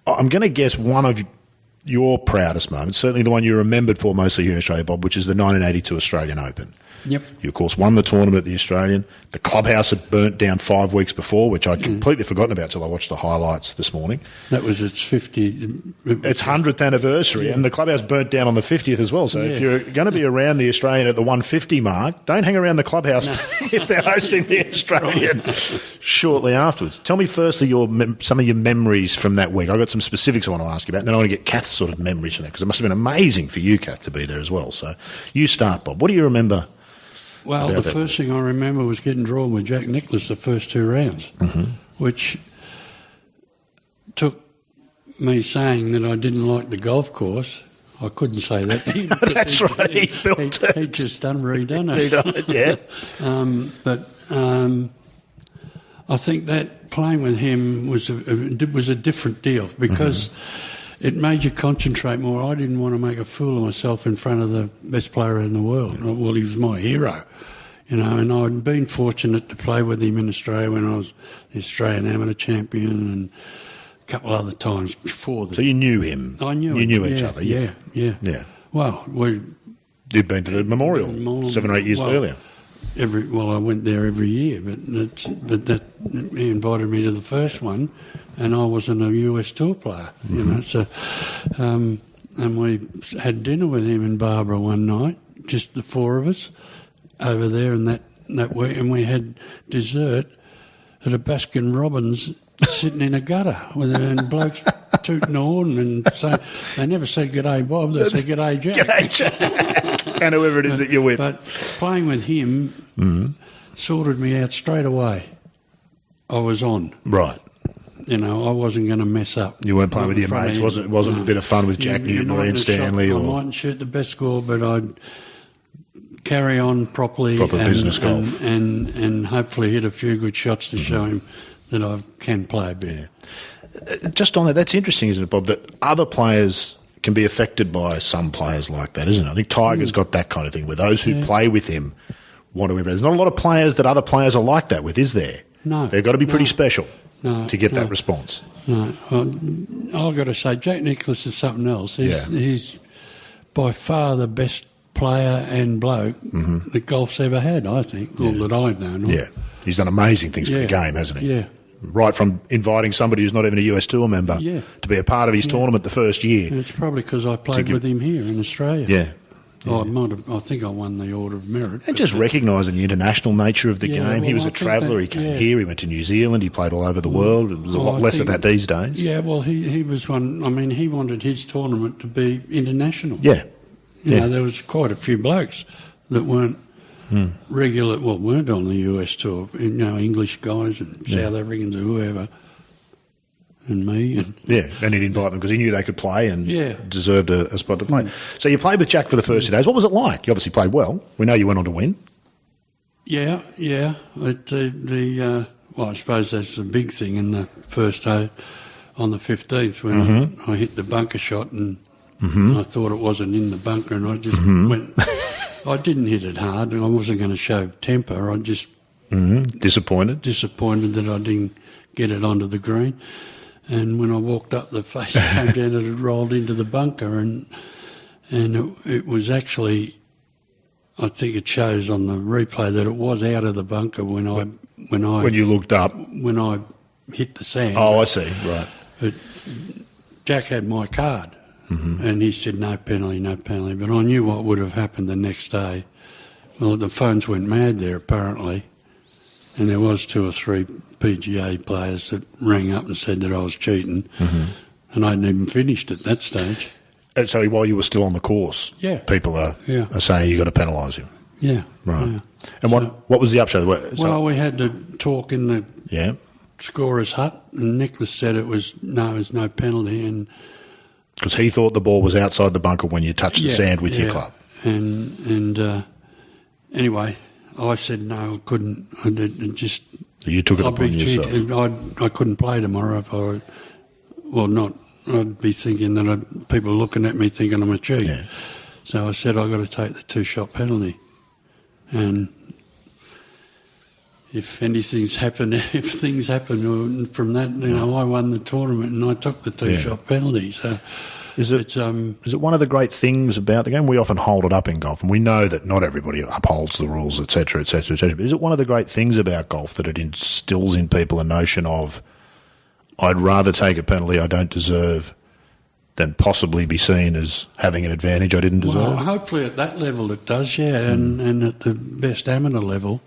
I'm going to guess one of your proudest moments, certainly the one you're remembered for mostly here in Australia, Bob, which is the 1982 Australian Open. Yep. You, of course, won the tournament at the Australian. The clubhouse had burnt down 5 weeks before, which I'd completely forgotten about till I watched the highlights this morning. That was its 100th anniversary, and the clubhouse burnt down on the 50th as well. So if you're going to be around the Australian at the 150 mark, don't hang around the clubhouse if they're hosting the Australian shortly afterwards. Tell me firstly some of your memories from that week. I've got some specifics I want to ask you about, and then I want to get Kath's sort of memories from that, because it must have been amazing for you, Kath, to be there as well. So you start, Bob. What do you remember? Well, the first thing I remember was getting drawn with Jack Nicklaus the first 2 rounds, which took me saying that I didn't like the golf course. I couldn't say that. That's right, he built it. He'd just redone it. Redone it, yeah. But I think that playing with him was a different deal, because it made you concentrate more. I didn't want to make a fool of myself in front of the best player in the world. Well, he was my hero, you know, and I'd been fortunate to play with him in Australia when I was the Australian amateur champion and a couple other times before that. So you knew him? I knew him. You knew each other? Yeah. Well, you'd been to the memorial 7 or 8 years earlier. I went there every year, but he invited me to the first one, and I wasn't a US tour player, you know. So, and we had dinner with him in Barbara one night, just the 4 of us over there, and that week, and we had dessert at a Baskin Robbins sitting in a gutter and blokes tooting the horn and saying, they never said "G'day, Bob," they said "G'day, Jack." G'day, Jack. And whoever it is that you're with. But playing with him sorted me out straight away. I was on. Right. You know, I wasn't going to mess up. You weren't playing with your mates. It wasn't a bit of fun with Jack Newton or Ian Stanley? I mightn't shoot the best score, but I'd carry on properly. Proper business golf. And hopefully hit a few good shots to show him that I can play a bit. Yeah. Just on that, that's interesting, isn't it, Bob, that other players can be affected by some players like that, isn't it? I think Tiger's got that kind of thing, where those who play with him want to impress. There's not a lot of players that other players are like that with, is there? No. They've got to be pretty special to get that response. No. I've got to say, Jack Nicklaus is something else. He's by far the best player and bloke that golf's ever had, I think, or that I've known. Yeah. He's done amazing things for the game, hasn't he? Yeah. Right from inviting somebody who's not even a US Tour member to be a part of his tournament the first year. And it's probably because I played with him here in Australia. Yeah. I think I won the Order of Merit. And just recognising the international nature of the game. Well, he was a traveller. He came here. He went to New Zealand. He played all over the world. There's a lot less of that these days. Yeah, well, he was one. I mean, he wanted his tournament to be international. Yeah. You know, there was quite a few blokes that weren't regular, weren't on the US tour. You know, English guys and South Africans or whoever, and me. And and he'd invite them because he knew they could play and deserved a spot to play. So you played with Jack for the first 2 days. What was it like? You obviously played well. We know you went on to win. Yeah. Well, I suppose that's the big thing in the first day on the 15th when I hit the bunker shot and I thought it wasn't in the bunker, and I just went. I didn't hit it hard, and I wasn't going to show temper. I just disappointed that I didn't get it onto the green. And when I walked up, the face came down and it rolled into the bunker, and it was actually, I think it shows on the replay that it was out of the bunker when you looked up when I hit the sand. Oh, I see. Right. But Jack had my card. And he said, no penalty. But I knew what would have happened the next day. Well, the phones went mad there, apparently. And there was 2 or 3 PGA players that rang up and said that I was cheating. And I hadn't even finished at that stage. And so while you were still on the course, people are saying you got to penalise him. Yeah. Right. Yeah. And what was the upshot? We had to talk in the scorer's hut, and Nicholas said it was no penalty, and because he thought the ball was outside the bunker when you touched the sand with your club. And anyway, I said no, I couldn't. You took it upon yourself. I couldn't play tomorrow if I, I'd be thinking that people are looking at me thinking I'm a cheat. Yeah. So I said I've got to take the 2-shot penalty, and if things happen from that, I won the tournament and I took the 2-shot penalty. So is it one of the great things about the game? We often hold it up in golf, and we know that not everybody upholds the rules, etc., etc., etc. But is it one of the great things about golf that it instills in people a notion of, I'd rather take a penalty I don't deserve than possibly be seen as having an advantage I didn't deserve? Well, hopefully at that level it does, and at the best amateur level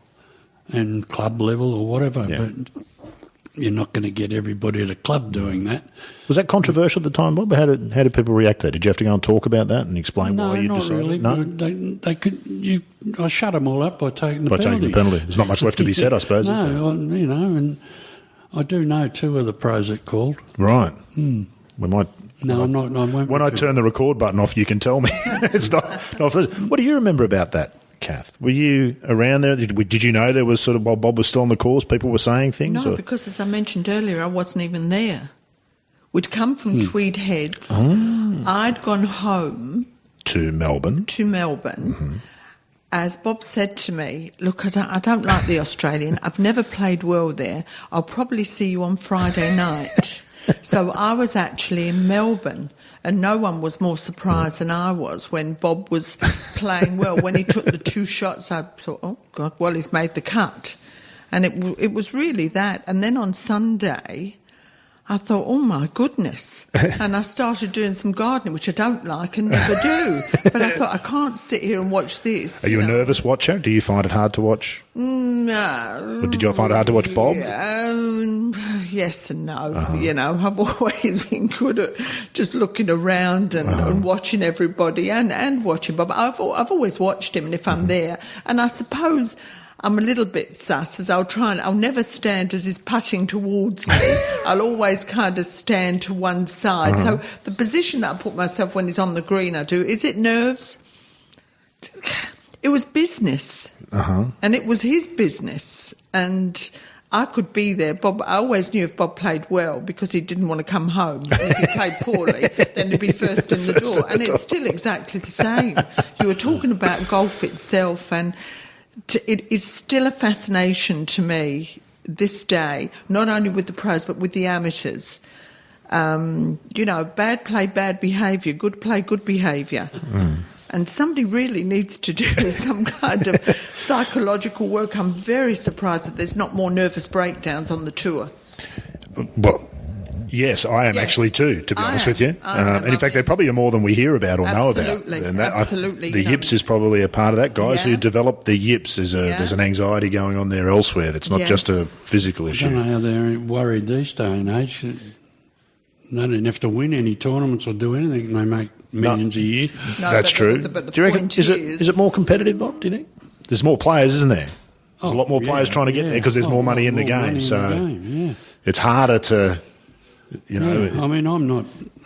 and club level or whatever, but you're not going to get everybody at a club doing that. Was that controversial at the time, Bob? How did people react to that? Did you have to go and talk about that and explain why you decided? No, not really. They could. I shut them all up by taking the penalty. Taking the penalty. There's not much left to be said, I suppose. No, and I do know 2 of the pros that called. Right. We might. No, I'm not. I won't. When I turn the record button off, you can tell me. It's not. What do you remember about that, Kath? Were you around there? Did you know there was sort of, while Bob was still on the course, people were saying things? No, because as I mentioned earlier, I wasn't even there. We'd come from Tweed Heads. I'd gone home to Melbourne. Mm-hmm. As Bob said to me, look, I don't like the Australian. I've never played well there. I'll probably see you on Friday night. So I was actually in Melbourne, and no one was more surprised than I was when Bob was playing well. When he took the 2 shots, I thought, oh, God, well, he's made the cut. And it was really that. And then on Sunday, I thought, oh, my goodness. And I started doing some gardening, which I don't like and never do. But I thought, I can't sit here and watch this. Are you a nervous watcher? Do you find it hard to watch? No. Or did you find it hard to watch Bob? Yes and no. I've always been good at just looking around and watching everybody and watching Bob. I've always watched him, and if I'm there, and I suppose I'm a little bit sus, as I'll never stand as he's putting towards me. I'll always kind of stand to one side. So the position that I put myself when he's on the green, I do. Is it nerves? It was business. And it was his business. And I could be there. Bob, I always knew if Bob played well, because he didn't want to come home. And if he played poorly, then he'd be first in the door. And it's still exactly the same. You were talking about golf itself, and it is still a fascination to me this day, not only with the pros but with the amateurs. Bad play, bad behaviour, good play, good behaviour. And somebody really needs to do some kind of psychological work. I'm very surprised that there's not more nervous breakdowns on the tour. Well, yes, I am actually too, to be honest with you. And in fact, there probably are more than we hear about or know about. And Absolutely. The yips is probably a part of that. Guys who develop the yips, there's an anxiety going on there elsewhere. That's not just a physical issue. I don't know how they're worried these day and age. They don't have to win any tournaments or do anything, and they make millions a year. No, that's true. But the do you reckon, point is it more competitive, Bob, do you think? There's more players, isn't there? There's a lot more players trying to get there because there's more money in the game. It's harder to... I mean, I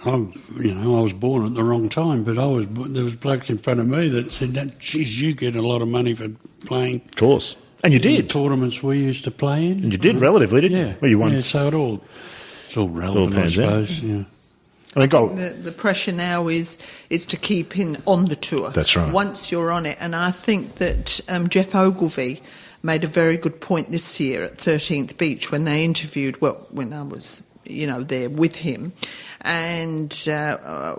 was born at the wrong time, but there was blokes in front of me that said, geez, you get a lot of money for playing. Of course. And you did. The tournaments we used to play in. And you did relatively, didn't you? Well, you won. Yeah, so it's all relevant, I suppose, yeah. I think the pressure now is to keep on the tour. That's right. Once you're on it. And I think that Jeff Ogilvie made a very good point this year at 13th Beach when they interviewed, when I was... there with him, and I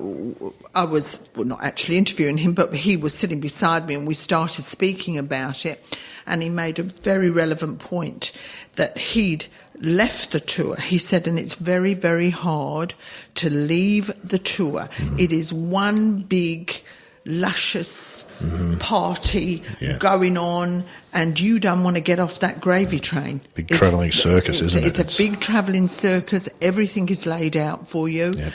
was not actually interviewing him, but he was sitting beside me and we started speaking about it, and he made a very relevant point that he'd left the tour. He said, and it's very, very hard to leave the tour. It is one big luscious party going on, and you don't want to get off that gravy train. Big travelling circus, isn't it? It's a big travelling circus. Everything is laid out for you. Yep.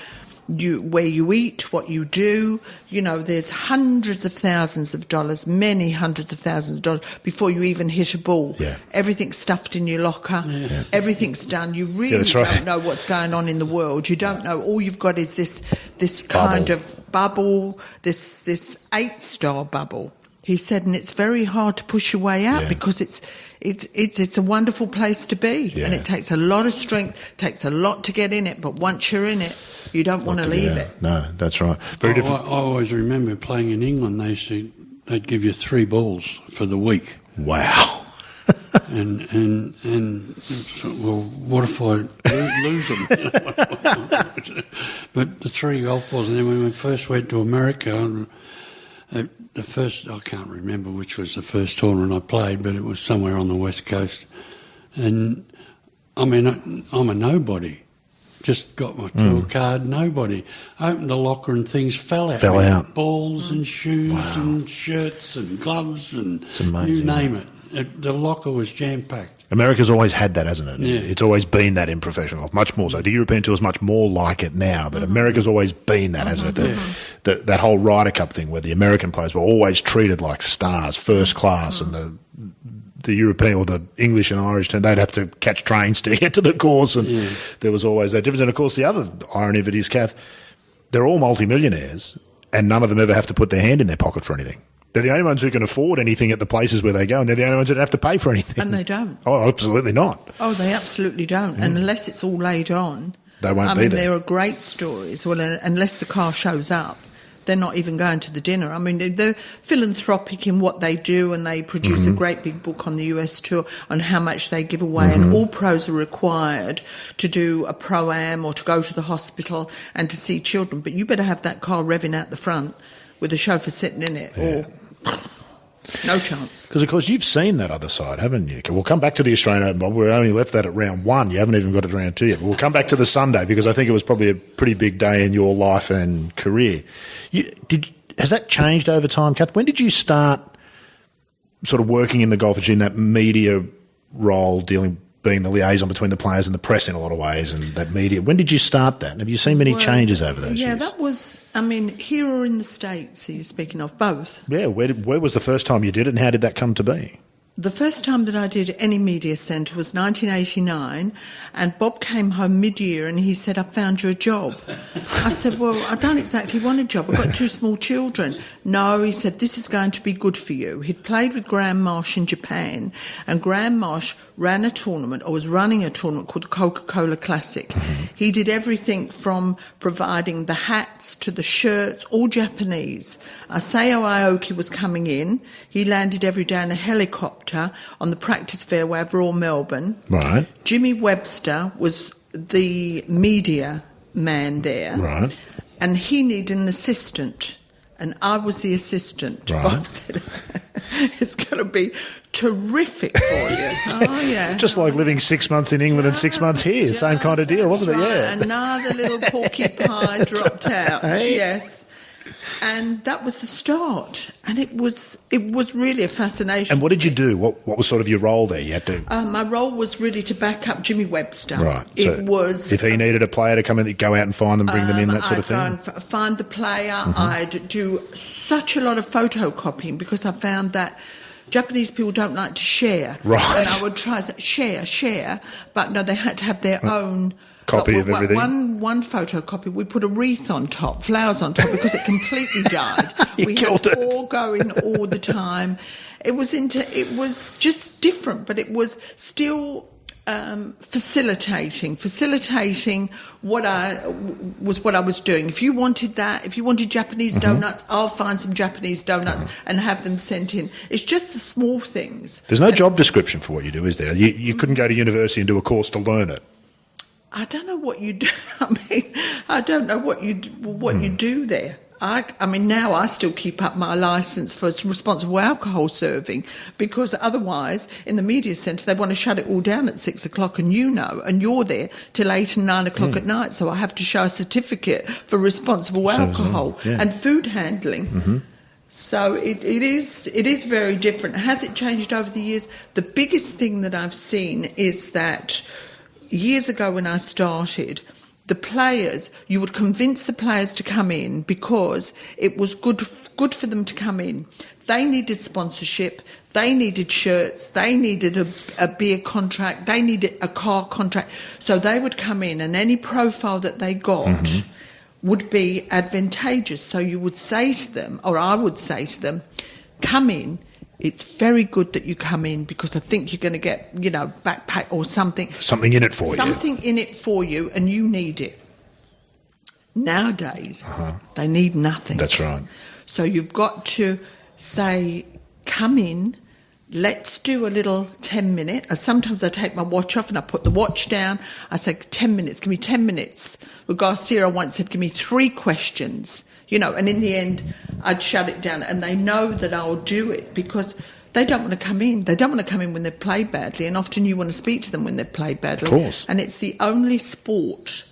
where you eat, what you do. You know, there's hundreds of thousands of dollars, many hundreds of thousands of dollars before you even hit a ball. Yeah. Everything's stuffed in your locker. Yeah. Everything's done. You really don't know what's going on in the world. You don't know. All you've got is this kind of bubble, this 8-star bubble. He said, and it's very hard to push your way out because it's a wonderful place to be, and it takes a lot of strength, takes a lot to get in it. But once you're in it, you don't want to leave it. No, that's right. Very different. I always remember playing in England. They'd give you 3 balls for the week. Wow. and so, well, what if I lose them? But the 3 golf balls, and then when we first went to America. The first, I can't remember which was the first tournament I played, but it was somewhere on the West Coast. And, I mean, I'm a nobody. Just got my tour card, nobody. Opened the locker and things fell out. Balls and shoes and shirts and gloves and you name it. The locker was jam-packed. America's always had that, hasn't it? Yeah. It's always been that in professional golf, much more so. The European Tour is much more like it now, but America's always been that, hasn't it? That whole Ryder Cup thing where the American players were always treated like stars, first class, and the European or the English and Irish team, they'd have to catch trains to get to the course, and there was always that difference. And, of course, the other irony of it is, Kath, they're all multimillionaires, and none of them ever have to put their hand in their pocket for anything. They're the only ones who can afford anything at the places where they go, and they're the only ones that don't have to pay for anything. And they don't. Oh, absolutely not. Oh, they absolutely don't. And unless it's all laid on, they won't be there. There are great stories. Well, unless the car shows up, they're not even going to the dinner. I mean, they're philanthropic in what they do, and they produce a great big book on the US tour on how much they give away. And all pros are required to do a pro-am or to go to the hospital and to see children. But you better have that car revving out the front with a chauffeur sitting in it, or no chance. Because, of course, you've seen that other side, haven't you? We'll come back to the Australian Open, Bob. We only left that at round 1. You haven't even got to round 2 yet. But we'll come back to the Sunday because I think it was probably a pretty big day in your life and career. Has that changed over time, Kath? When did you start sort of working in the golf industry in that media role, being the liaison between the players and the press in a lot of ways, and that media? When did you start that? And have you seen many changes over those years? Yeah, that was, I mean, here or in the States, are you speaking of both? Yeah, where was the first time you did it, and how did that come to be? The first time that I did any media centre was 1989, and Bob came home mid-year and he said, "I found you a job." I said, "Well, I don't exactly want a job. I've got 2 small children." "No," he said, "this is going to be good for you." He'd played with Graham Marsh in Japan, and Graham Marsh ran a tournament, or was running a tournament called the Coca-Cola Classic. He did everything from providing the hats to the shirts, all Japanese. Asao Aoki was coming in. He landed every day in a helicopter on the practice fairway of Royal Melbourne. Right. Jimmy Webster was the media man there. Right. And he needed an assistant. And I was the assistant. Right. Bob said, "It's going to be terrific for you." Oh, yeah. Just like living 6 months in England and 6 months here. Same kind of deal, wasn't it? Right. Yeah. Another little porcupine dropped out. Hey? Yes. And that was the start. And it was really a fascination. And what did you do? What was sort of your role there? You had to... my role was really to back up Jimmy Webster. Right. It was... If he needed a player to come in, go out and find them, bring them in, that sort of thing? I'd go and find the player. I'd do such a lot of photocopying because I found that Japanese people don't like to share. Right. And I would try to share, but no, they had to have their own... Copy of everything. One photocopy, we put a wreath on top, flowers on top, because it completely died. We had 4 going all the time. It was just different, but it was still facilitating what I was doing. If you wanted that, if you wanted Japanese donuts, I'll find some Japanese donuts and have them sent in. It's just the small things. There's no job description for what you do, is there? You couldn't go to university and do a course to learn it. I don't know what you do. I mean, I don't know what you do there. I mean, now I still keep up my licence for responsible alcohol serving, because otherwise, in the media centre, they want to shut it all down at 6 o'clock, and and you're there till 8 and 9 o'clock at night. So I have to show a certificate for responsible alcohol and food handling. So it is very different. Has it changed over the years? The biggest thing that I've seen is that years ago when I started, the players, you would convince the players to come in because it was good for them to come in. They needed sponsorship, they needed shirts, they needed a beer contract, they needed a car contract. So they would come in, and any profile that they got would be advantageous. So you would say to them, or I would say to them, come in. It's very good that you come in because I think you're going to get, backpack or something. Something in it for you. Something in it for you, and you need it. Nowadays, they need nothing. That's right. So you've got to say, come in, let's do a little 10-minute. Sometimes I take my watch off and I put the watch down. I say, 10 minutes, give me 10 minutes. Well, Shearer once said, give me 3 questions. And in the end, I'd shut it down. And they know that I'll do it because they don't want to come in. They don't want to come in when they've played badly. And often you want to speak to them when they've played badly. Of course. And it's the only sport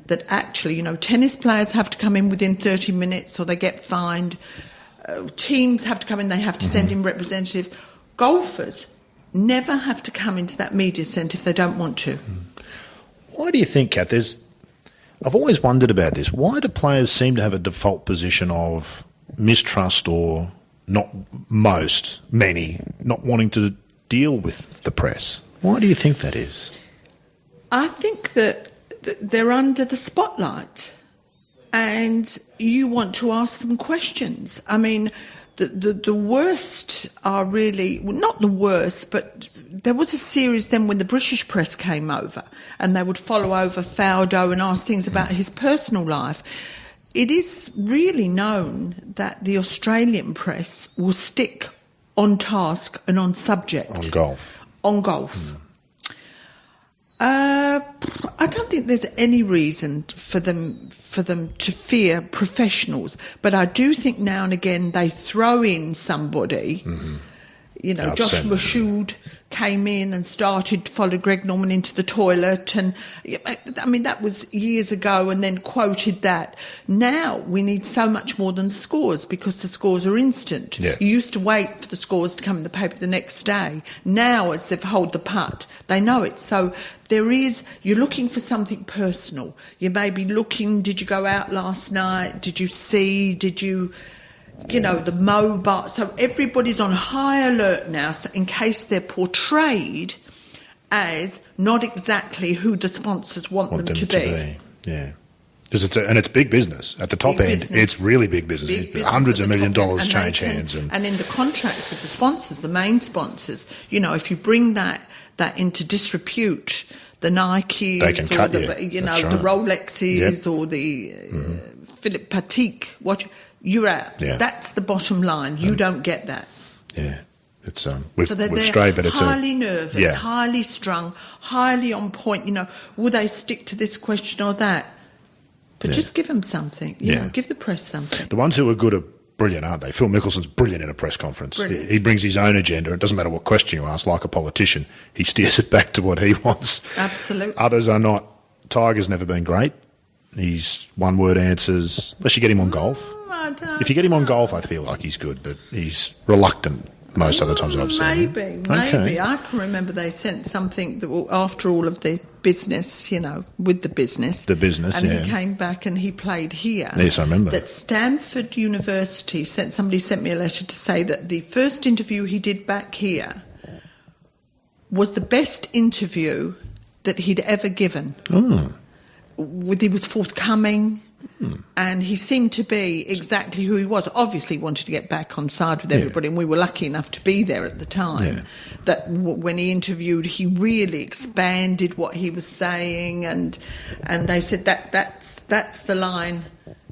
that actually, tennis players have to come in within 30 minutes or they get fined. Teams have to come in, they have to send in representatives. Golfers never have to come into that media centre if they don't want to. Why do you think, Kath, I've always wondered about this. Why do players seem to have a default position of mistrust or many, not wanting to deal with the press? Why do you think that is? I think that they're under the spotlight and you want to ask them questions. I mean, the worst are really, well, not the worst, but there was a series then when the British press came over and they would follow over Faudo and ask things about his personal life. It is really known that the Australian press will stick on task and on subject. On golf. On golf. I don't think there's any reason for them to fear professionals, but I do think now and again they throw in somebody. Josh Mashoud came in and followed Greg Norman into the toilet, and I mean that was years ago, and then quoted that. Now we need so much more than scores because the scores are instant. Yeah. You used to wait for the scores to come in the paper the next day. Now, as they've hold the putt, they know it. So you're looking for something personal. You may be looking, did you go out last night? Did you see? Did you... the mobile. So everybody's on high alert now, so in case they're portrayed as not exactly who the sponsors want them to be. Yeah. Because it's big business. At the top end, it's really big business. Hundreds of $1 million change hands. And in the contracts with the sponsors, the main sponsors, if you bring that into disrepute, the Nikes, they can cut the right. Rolexes or the Philippe Patek watch, you're out. Yeah. That's the bottom line. You don't get that. Yeah. It's so they're straight, but it's highly nervous, highly strung, highly on point. Will they stick to this question or that? But just give them something. Give the press something. The ones who are good are brilliant, aren't they? Phil Mickelson's brilliant in a press conference. He brings his own agenda. It doesn't matter what question you ask, like a politician. He steers it back to what he wants. Absolutely. Others are not. Tiger's never been great. He's one-word answers, unless you get him on golf. If you get him on golf, I feel like he's good, but he's reluctant most other times I've seen him. Maybe. I can remember they sent something that after all of the business, with the business. The business, and he came back and he played here. Yes, I remember. That Stanford University somebody sent me a letter to say that the first interview he did back here was the best interview that he'd ever given. Oh. He was forthcoming, and he seemed to be exactly who he was. Obviously, he wanted to get back on side with everybody, and we were lucky enough to be there at the time. That when he interviewed, he really expanded what he was saying, and they said that's the line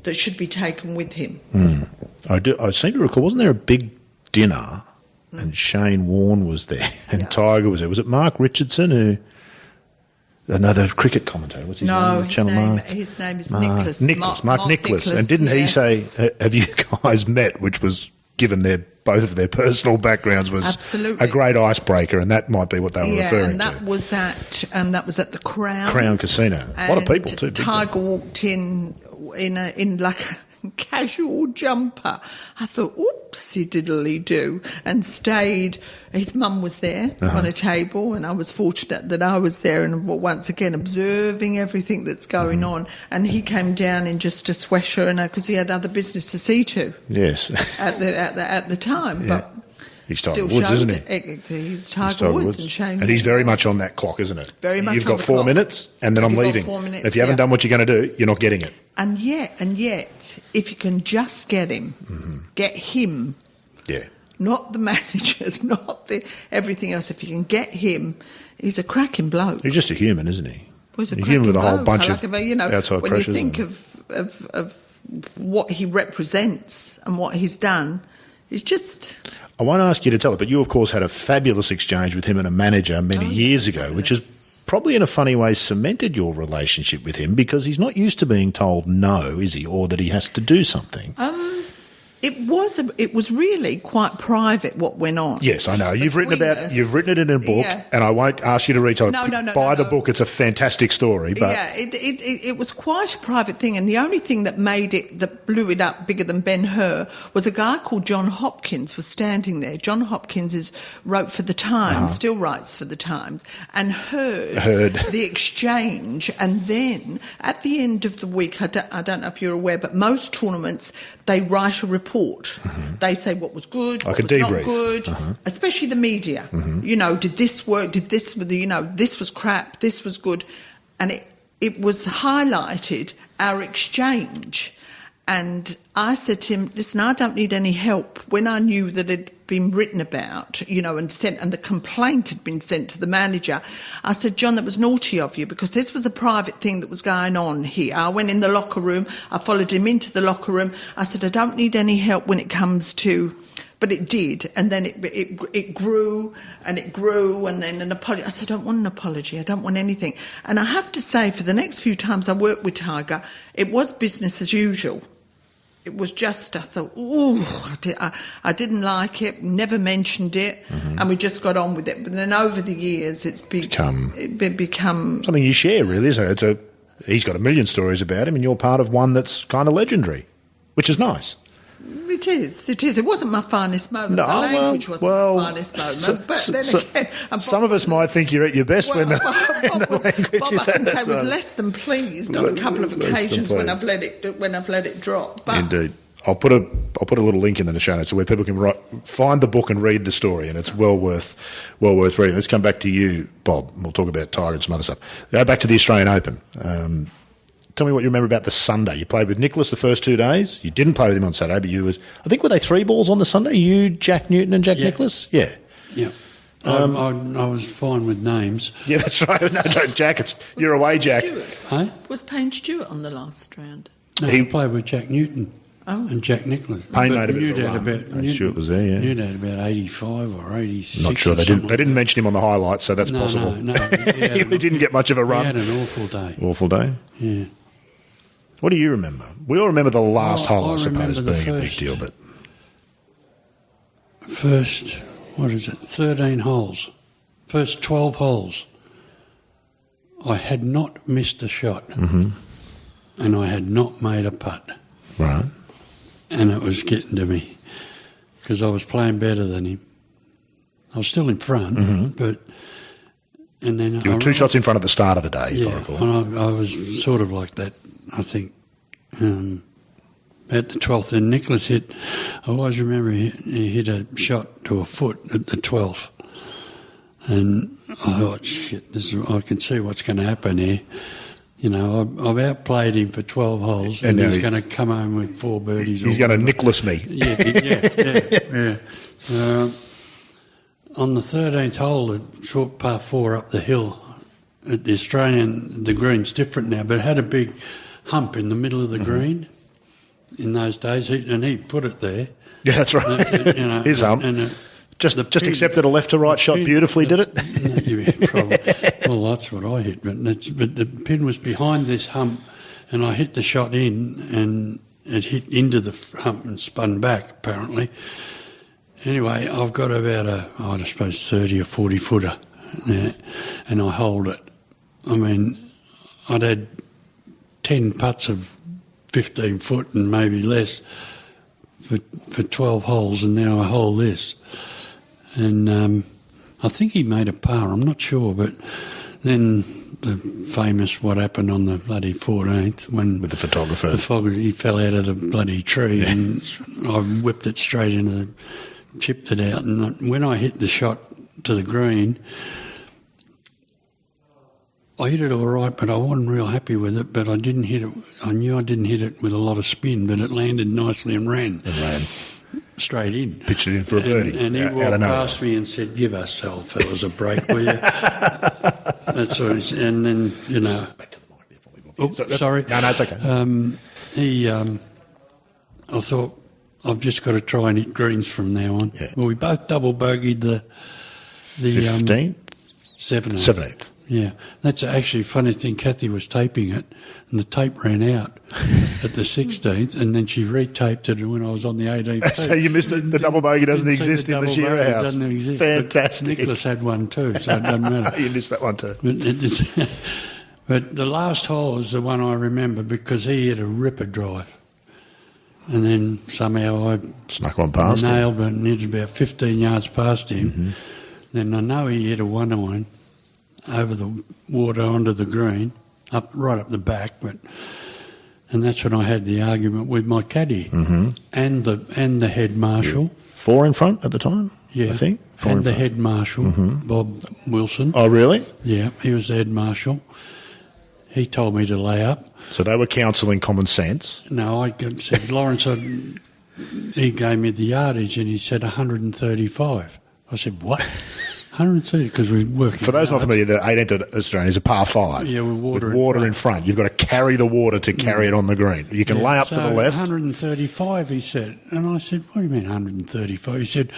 that should be taken with him. I seem to recall, wasn't there a big dinner, and Shane Warne was there, and Tiger was there? Was it Mark Richardson who... Another cricket commentator. What's his name? His name is Nicholas. Mark Nicholas. And didn't he say, have you guys met, which was, given both of their personal backgrounds, was absolutely a great icebreaker, and that might be what they were referring to. And that was at the Crown. Crown Casino. A lot of people too. Tiger walked in like casual jumper. I thought, oopsie diddly do, and stayed. His mum was there on a table, and I was fortunate that I was there and once again observing everything that's going on. And he came down in just a sweatshirt, and because he had other business to see to. Yes. at the time, Yeah. but. He's Tiger Woods, isn't he? He's Tiger Woods and Shane. And he's very much on that clock, isn't it? Very much. You've on got the 4 clock. minutes, and then I'm You've got leaving. 4 minutes, If you haven't done what you're going to do, you're not getting it. And yet, if you can just get him, get him, Yeah. not the managers, not the everything else. If you can get him, he's a cracking bloke. He's just a human, isn't he? Well, he's a human with a whole bloke. bunch I of like him, outside when pressures. you think of what he represents and what he's done, it's just. I won't ask you to tell it, but you, of course, had a fabulous exchange with him and a manager many years ago, which has probably in a funny way cemented your relationship with him because he's not used to being told no, is he, or that he has to do something. It was really quite private what went on. Yes, I know. You've written it in a book, Yeah. and I won't ask you to retell it. No, Buy the no. book. It's a fantastic story. But Yeah, it was quite a private thing, and the only thing that blew it up bigger than Ben-Hur was a guy called John Hopkins was standing there. John Hopkins wrote for the Times, still writes for the Times, and heard the exchange. And then at the end of the week, I don't know if you're aware, but most tournaments they write a report. They say what was good, Like what a was debrief. not good, especially the media. Did this work? Did this? This was crap. This was good, and it was highlighted our exchange. And I said to him, "Listen, I don't need any help." When I knew that it had been written about, and sent, and the complaint had been sent to the manager, I said, "John, that was naughty of you because this was a private thing that was going on here." I went in the locker room. I followed him into the locker room. I said, "I don't need any help when it comes to." But it did, and then it grew and it grew, and then an apology. I said, "I don't want an apology. I don't want anything." And I have to say, for the next few times I worked with Tiger, it was business as usual. It was just, I thought, ooh, I didn't like it, never mentioned it, and we just got on with it. But then over the years, it's become something you share, really, isn't it? He's got a million stories about him, and you're part of one that's kind of legendary, which is nice. It is. It wasn't my finest moment. No, my language wasn't my finest moment. But then again, some of us might think you're at your best when the language Bob, is I can at say its was own. less than pleased on a couple of occasions when I've let it drop. But Indeed. I'll put a little link in the show notes so where people can find the book and read the story, and it's well worth reading. Let's come back to you, Bob. We'll talk about Tiger and some other stuff. Go back to the Australian Open. Tell me what you remember about the Sunday. You played with Nicholas the first 2 days. You didn't play with him on Saturday, but I think were they 3 balls on the Sunday? You, Jack Newton, and Jack Nicholas. Yeah. Yeah. I was fine with names. Yeah, that's right. No, Jack, you're away, Jack. Hey? Was Payne Stewart on the last round? No, he played with Jack Newton and Jack Nicholas. Payne made a bit of a run. Stewart was there, yeah. Newton had about 85 or 86. Not sure. They didn't mention him on the highlights, so that's possible. No. He didn't get much of a run. He had an awful day. Awful day? Yeah. What do you remember? We all remember the last hole, I suppose, remember being a big deal, but... First, 13 holes. First 12 holes. I had not missed a shot. And I had not made a putt. Right. And it was getting to me because I was playing better than him. I was still in front, but... And then You were 2 shots in front at the start of the day, if I recall. And I was sort of like that, I think, at the 12th. And Nicholas hit, I always remember he hit a shot to a foot at the 12th. And I thought, shit, I can see what's going to happen here. I've outplayed him for 12 holes, and he's going to come home with 4 birdies. He's going to Nicholas me. Yeah. On the 13th hole, the short par 4 up the hill at the Australian, the green's different now, but it had a big hump in the middle of the green in those days, and he put it there. Yeah, that's right. His hump. Just accepted a left to right shot beautifully, did it? Yeah, probably. Well, that's what I hit, but the pin was behind this hump, and I hit the shot in, and it hit into the hump and spun back, apparently. Anyway, I've got about I suppose 30 or 40 footer there, and I hold it. I mean, I'd had 10 putts of 15 foot and maybe less for 12 holes, and now a hole less. And I think he made a par, I'm not sure, but then the famous what happened on the bloody 14th when... With the photographer. He fell out of the bloody tree and I whipped it straight into the... chipped it out, and when I hit the shot to the green, I hit it all right, but I wasn't real happy with it, but I didn't hit it... I knew I didn't hit it with a lot of spin, but it landed nicely and ran. Straight in. Pitched it in for a birdie. And he walked past me and said, "Give us old fellas a break, will you?" That's what he said. And then, you know... Back to the mic there for me, Bob. Oh, sorry. No, it's okay. I thought, I've just got to try and hit greens from now on. Yeah. Well, we both double bogeyed the 15th? 7th. 7th. Yeah. That's actually a funny thing. Kathie was taping it, and the tape ran out at the 16th, and then she retaped it when I was on the 18th. So you missed it. The double bogey doesn't exist in the Shearer house. Doesn't exist. Fantastic. Nicholas had one too, so it doesn't matter. You missed that one too. But the last hole is the one I remember because he hit a ripper drive. And then somehow I snuck one past him. Nailed it, and it was about 15 yards past him. Mm-hmm. Then I know he hit a 1-iron over the water onto the green, right up the back. And that's when I had the argument with my caddy and the head marshal. 4 in front at the time, Yeah, I think. 4 and in the front. head marshal, Bob Wilson. Oh, really? Yeah, he was the head marshal. He told me to lay up. So they were counselling common sense. No, I said, Lawrence, he gave me the yardage and he said 135. I said, what? 130, because we're working. For those not familiar, the 18th Australian is a par 5. Yeah, with water in front. You've got to carry the water to carry it on the green. You can lay up to the left. 135, he said. And I said, what do you mean 135? He said,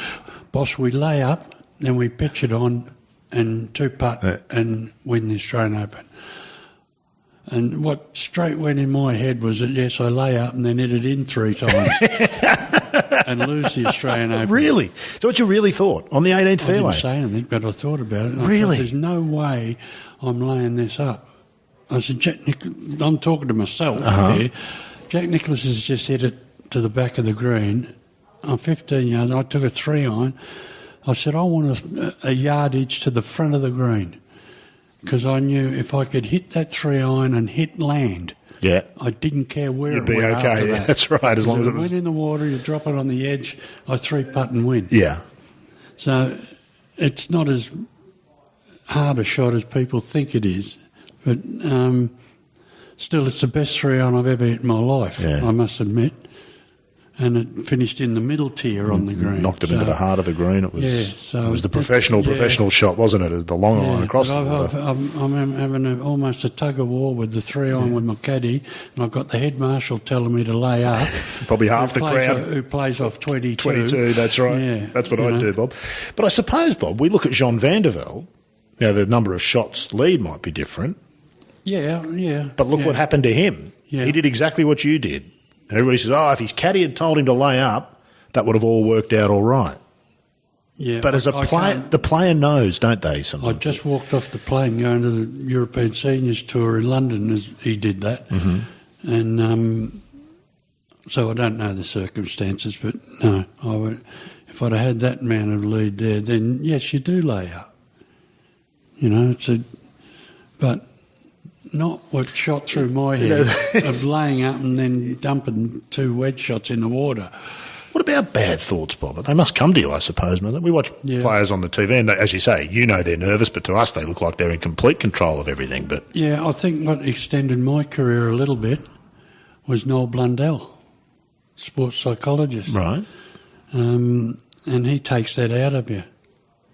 boss, we lay up, then we pitch it on and 2-putt and win the Australian Open. And what straight went in my head was that, yes, I lay up and then hit it in 3 times and lose the Australian Open. Really? So what you really thought on the 18th fairway? I didn't say anything, but I thought about it. And Really? I thought, there's no way I'm laying this up. I said, I'm talking to myself here. Jack Nicklaus has just hit it to the back of the green. I'm 15 yards. I took a 3-iron. I said, I want a yardage to the front of the green. Because I knew if I could hit that 3-iron and hit land, I didn't care where You'd it be went okay. after Yeah, that. that's right. As long as it was went in the water, you drop it on the edge, I 3-putt and win. Yeah. So it's not as hard a shot as people think it is, but still, it's the best 3-iron I've ever hit in my life. Yeah. I must admit. And it finished in the middle tier on the green. Knocked it into the heart of the green. It was. Yeah, it was the professional shot, wasn't it? The long iron across the water. I'm having almost a tug of war with the 3-iron with my caddy, and I've got the head marshal telling me to lay up. Probably half the crowd. Who plays off 22. 22, that's right. Yeah, that's what I'd do, Bob. But I suppose, Bob, we look at Jean van der Velde. Now, the number of shots lead might be different. Yeah. But look what happened to him. Yeah. He did exactly what you did. And everybody says, if his caddy had told him to lay up, that would have all worked out all right. Yeah, but as a player, the player knows, don't they, sometimes? I just walked off the plane going to the European Seniors Tour in London as he did that. And so I don't know the circumstances, but no, if I'd have had that man of lead there, then yes, you do lay up. You know, but not what shot through my head of laying up and then dumping 2 wedge shots in the water. What about bad thoughts, Bob? They must come to you, I suppose, mustn't they? We watch players on the TV, and they, as you say, they're nervous, but to us they look like they're in complete control of everything. But yeah, I think what extended my career a little bit was Noel Blundell, sports psychologist. Right. And he takes that out of you.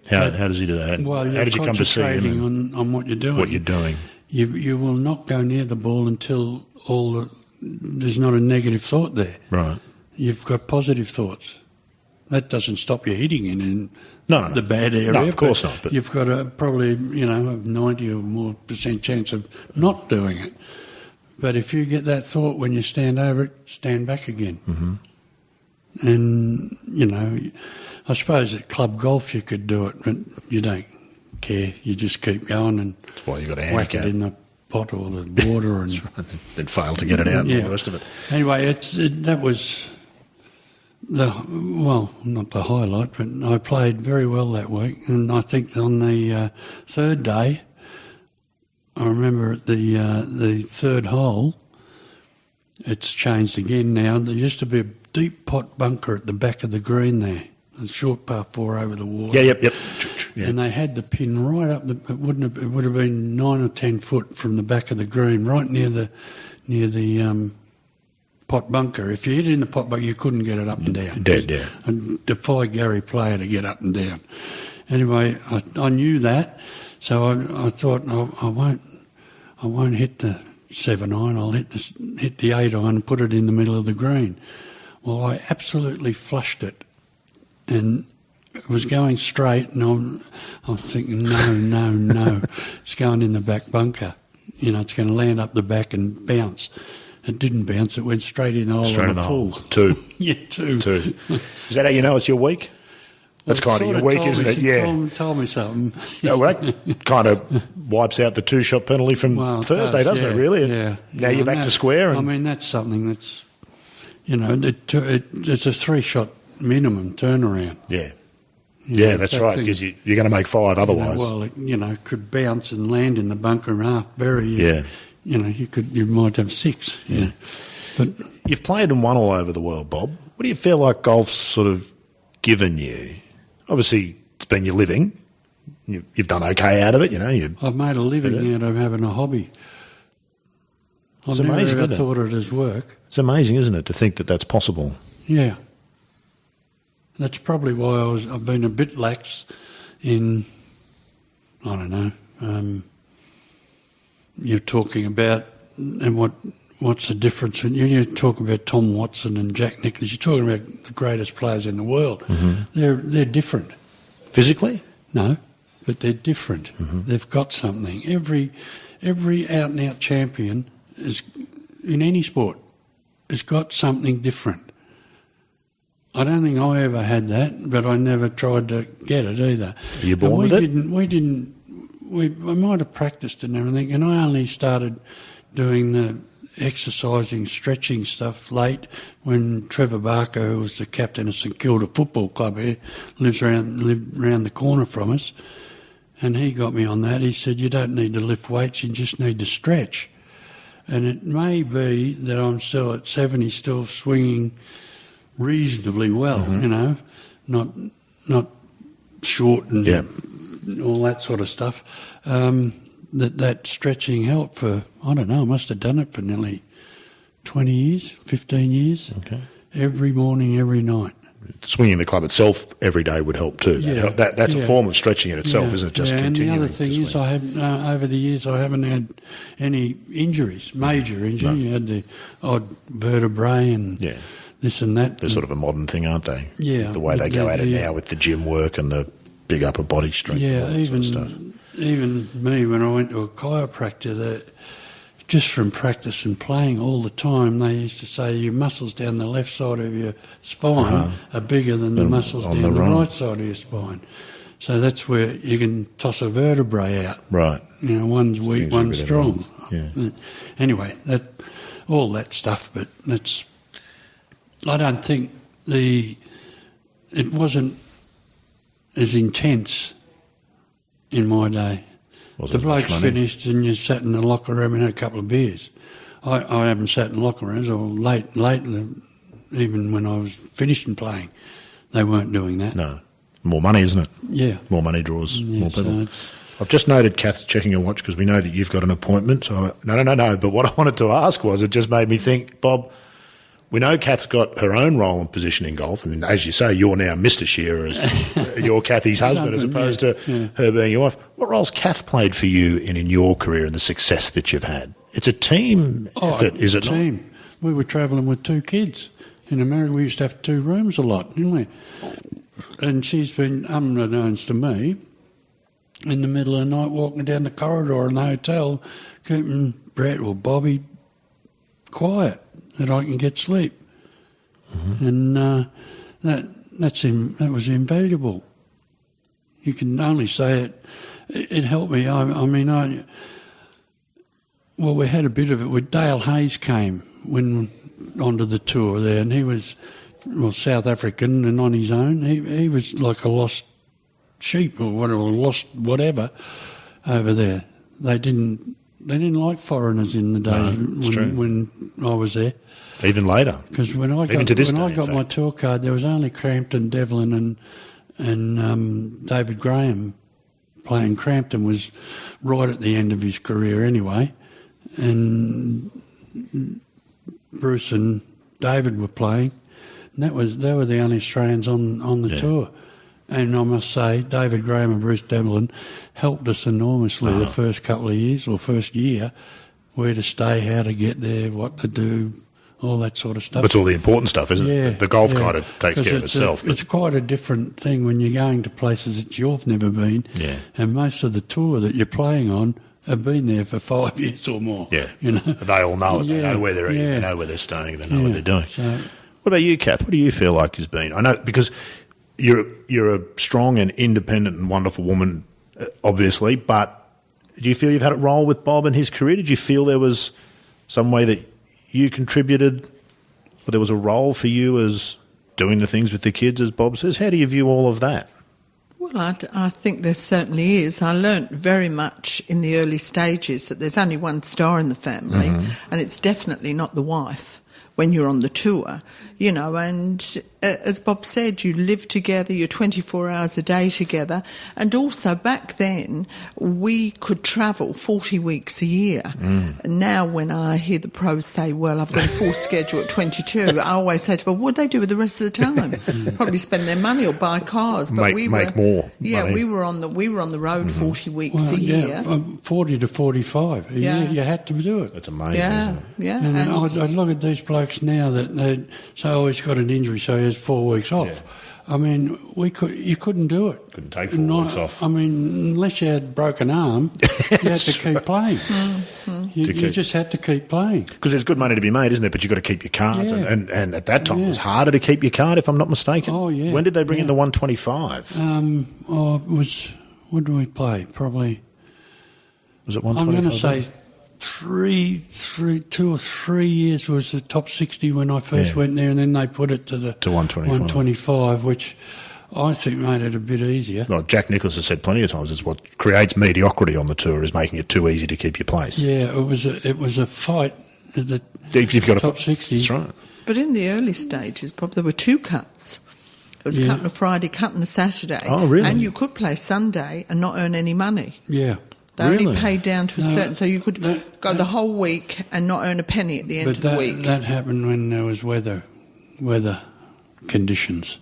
How does he do that? Well, how did you come to see him? On what you're doing. What you're doing. You will not go near the ball until there's not a negative thought there. Right. You've got positive thoughts. That doesn't stop you hitting in No. the bad area. No, of course not. But you've got probably a 90 or more % chance of not doing it. But if you get that thought when you stand over it, stand back again. Mm-hmm. And, I suppose at club golf you could do it, but you don't care. You just keep going and that's why you got a whack it handicap. in the pot or the water, and then failed to get it out and all the rest of it. Anyway, that was not the highlight, but I played very well that week. And I think on the third day, I remember at the third hole, it's changed again now. There used to be a deep pot bunker at the back of the green there, a short par 4 over the water. Yep. Yeah. And they had the pin right up. It would have been 9 or 10 foot from the back of the green, right near the pot bunker. If you hit it in the pot bunker, you couldn't get it up and down. Dead, yeah. And defy Gary Player to get up and down. Anyway, I knew that, so I thought I won't hit the 7-iron. I'll hit the 8-iron and put it in the middle of the green. Well, I absolutely flushed it, and it was going straight, and I'm thinking, no, it's going in the back bunker. It's going to land up the back and bounce. It didn't bounce. It went straight in the hole on a full. 2. Yeah, 2. Is that how you know it's your week? That's kind of your week, isn't it? Yeah. Told me something. No, well, that kind of wipes out the 2-shot penalty from Thursday, doesn't it, really? Yeah. Now you're back to square. I mean, that's something that's, it's a 3-shot minimum turnaround. Yeah. Yeah, that's right, because you're going to make 5 otherwise. It could bounce and land in the bunker and half bury you. Yeah. You might have 6. Yeah. But you've played and won all over the world, Bob. What do you feel like golf's sort of given you? Obviously, it's been your living. You've done okay out of it, I've made a living out of having a hobby. I've never ever thought of it as work. It's amazing, isn't it, to think that that's possible? Yeah. That's probably why I've been a bit lax in, I don't know, you're talking about, and what's the difference? When you talk about Tom Watson and Jack Nicklaus, you're talking about the greatest players in the world. Mm-hmm. They're different. Physically? No, but they're different. Mm-hmm. They've got something. Every out-and-out champion is, in any sport, has got something different. I don't think I ever had that, but I never tried to get it either. Are you born with it? We might have practiced and everything, and I only started doing the exercising, stretching stuff late when Trevor Barker, who was the captain of St Kilda Football Club here, lived around the corner from us, and he got me on that. He said, you don't need to lift weights, you just need to stretch. And it may be that I'm still at 70, still swinging reasonably well, mm-hmm. Not short and all that sort of stuff. That stretching helped for, I don't know, I must have done it for nearly 20 years, 15 years. Okay. Every morning, every night. Swinging the club itself every day would help too. Yeah. That's a form of stretching in itself, isn't it? Just continuing. And the other thing is, I have over the years I haven't had any injuries, major injury. No. You had the odd vertebrae and this and that. They're sort of a modern thing, aren't they? Yeah. The way they go at it now with the gym work and the big upper body strength and all that sort of stuff. Even me, when I went to a chiropractor, just from practice and playing all the time, they used to say your muscles down the left side of your spine are bigger than the muscles down the right side of your spine. So that's where you can toss a vertebrae out. Right. One's weak, one's strong. Yeah. Anyway, all that stuff, but I don't think it wasn't as intense in my day. The blokes finished and you sat in the locker room and had a couple of beers. I haven't sat in locker rooms, or late, even when I was finishing playing, they weren't doing that. No. More money, isn't it? Yeah. More money draws more people. I've just noted Kath checking your watch because we know that you've got an appointment. So no. But what I wanted to ask was, it just made me think, Bob, we know Kath's got her own role and position in golf, and as you say, you're now Mr. Shearer, you're Kathie's husband, as opposed to her being your wife. What role's Kath played for you in your career and the success that you've had? It's a team effort, is it not? Team. We were travelling with 2 kids. In America, we used to have 2 rooms a lot, didn't we? And she's been, unbeknownst to me, in the middle of the night walking down the corridor in the hotel, keeping Brett or Bobby quiet, that I can get sleep. Mm-hmm. And that was invaluable. You can only say it helped me. I mean, Well, we had a bit of it. With Dale Hayes came onto the tour there, and he was South African and on his own. He was like a lost sheep or whatever, lost whatever over there. They didn't like foreigners in the days when I was there. Even later, because when I got my tour card, there was only Crampton, Devlin, and David Graham playing. Crampton was right at the end of his career anyway, and Bruce and David were playing, and they were the only Australians on the tour. And I must say, David Graham and Bruce Devlin helped us enormously the first couple of years, or first year, where to stay, how to get there, what to do, all that sort of stuff. But it's all the important stuff, isn't it? The golf kind of takes care of itself. It's quite a different thing when you're going to places that you've never been. Yeah. And most of the tour that you're playing on have been there for 5 years or more. Yeah. You know? They all know it. They know where they're eating. They know where they're staying. They know what they're doing. So, what about you, Kath? What do you feel like has been? I know, because you're a strong and independent and wonderful woman, obviously, but do you feel you've had it roll with Bob and his career? Did you feel there was some way that you contributed, or there was a role for you as doing the things with the kids, as Bob says? How do you view all of that? Well, I think there certainly is. I learnt very much in the early stages that there's only one star in the family, and it's definitely not the wife when you're on the tour, you know, and as Bob said, you live together, you're 24 hours a day together, and also back then we could travel 40 weeks a year. And now when I hear the pros say, well, I've got a full schedule at 22, I always say to them, well, what do they do with the rest of the time? Probably spend their money or buy cars. But make more money. we were on the road 40 weeks a year. 40 to 45 a year, you had to do it. That's amazing, isn't it? Yeah. And I look at these blokes now that they say, oh, he's got an injury, so he has 4 weeks off. Yeah. I mean, you couldn't do it. Couldn't take 4 weeks off. I mean, unless you had a broken arm, you had to keep playing. You just had to keep playing. Because there's good money to be made, isn't there? But you've got to keep your cards. And at that time, it was harder to keep your card, if I'm not mistaken. Oh, yeah. When did they bring in the 125? It was, when did we play? Probably... Was it 125? I'm going to say 2 or 3 years was the top 60 when I first went there, and then they put it to 125, which I think made it a bit easier. Well, Jack Nicklaus has said plenty of times, it's what creates mediocrity on the tour, is making it too easy to keep your place. Yeah, it was a fight. If you've got top 60. That's right. But in the early stages, Bob, there were 2 cuts. It was cut on a Friday, cut on a Saturday. Oh, really? And you could play Sunday and not earn any money. Yeah. They only paid down to a certain... So you could go the whole week and not earn a penny at the end of the week. That happened when there was weather conditions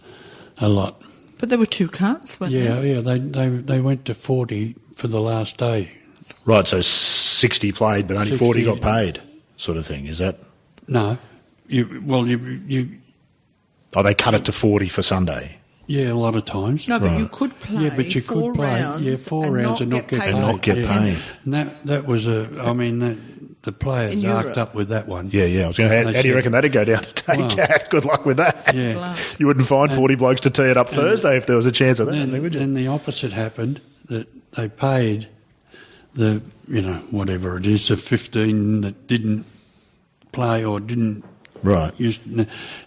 a lot. But there were 2 cuts, weren't there? Yeah, they went to 40 for the last day. Right, so 60 played, but only 60, 40 got paid, sort of thing, is that? No. Oh, they cut it to 40 for Sunday? Yeah, a lot of times. No, but you could play 4 rounds, 4 rounds and not get paid. And not get paid. And that was the players arced up with that one. Yeah. I was going to how do you reckon that'd go down today, Kath? Good luck with that. Yeah. You wouldn't find 40 blokes to tee it up Thursday if there was a chance of that, would you? And the opposite happened, that they paid the, whatever it is, the 15 that didn't play or didn't... Right.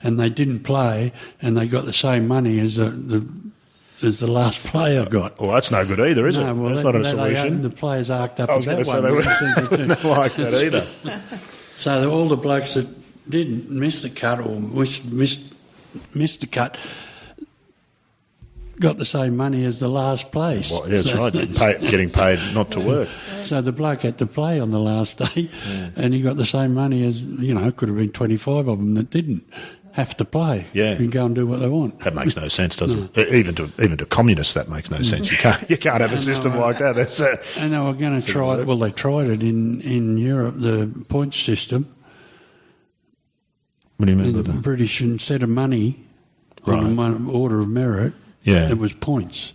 And they didn't play, and they got the same money as the last player got. Well, that's no good either, is it? Well, that's not a solution. The players arced up with that one. They wouldn't like that either. So all the blokes that didn't miss the cut or missed the cut got the same money as the last place. Well, yeah, that's right. Getting paid not to work. So the bloke had to play on the last day, and he got the same money as, could have been 25 of them that didn't have to play. Yeah. And go and do what they want. That makes no sense, does it? Even to communists, that makes no sense. You can't have a system like that. And they were going to try. Well, they tried it in Europe, the points system. What do you mean by the that? British, instead of money on an order of merit, it was points.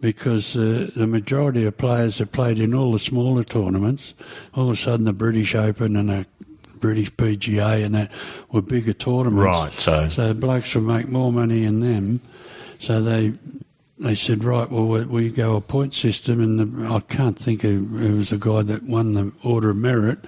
Because the majority of players that played in all the smaller tournaments, all of a sudden the British Open and the British PGA and that were bigger tournaments. Right, so the blokes would make more money in them. So they they said, right, well, we go a point system, and I can't think of who was the guy that won the Order of Merit,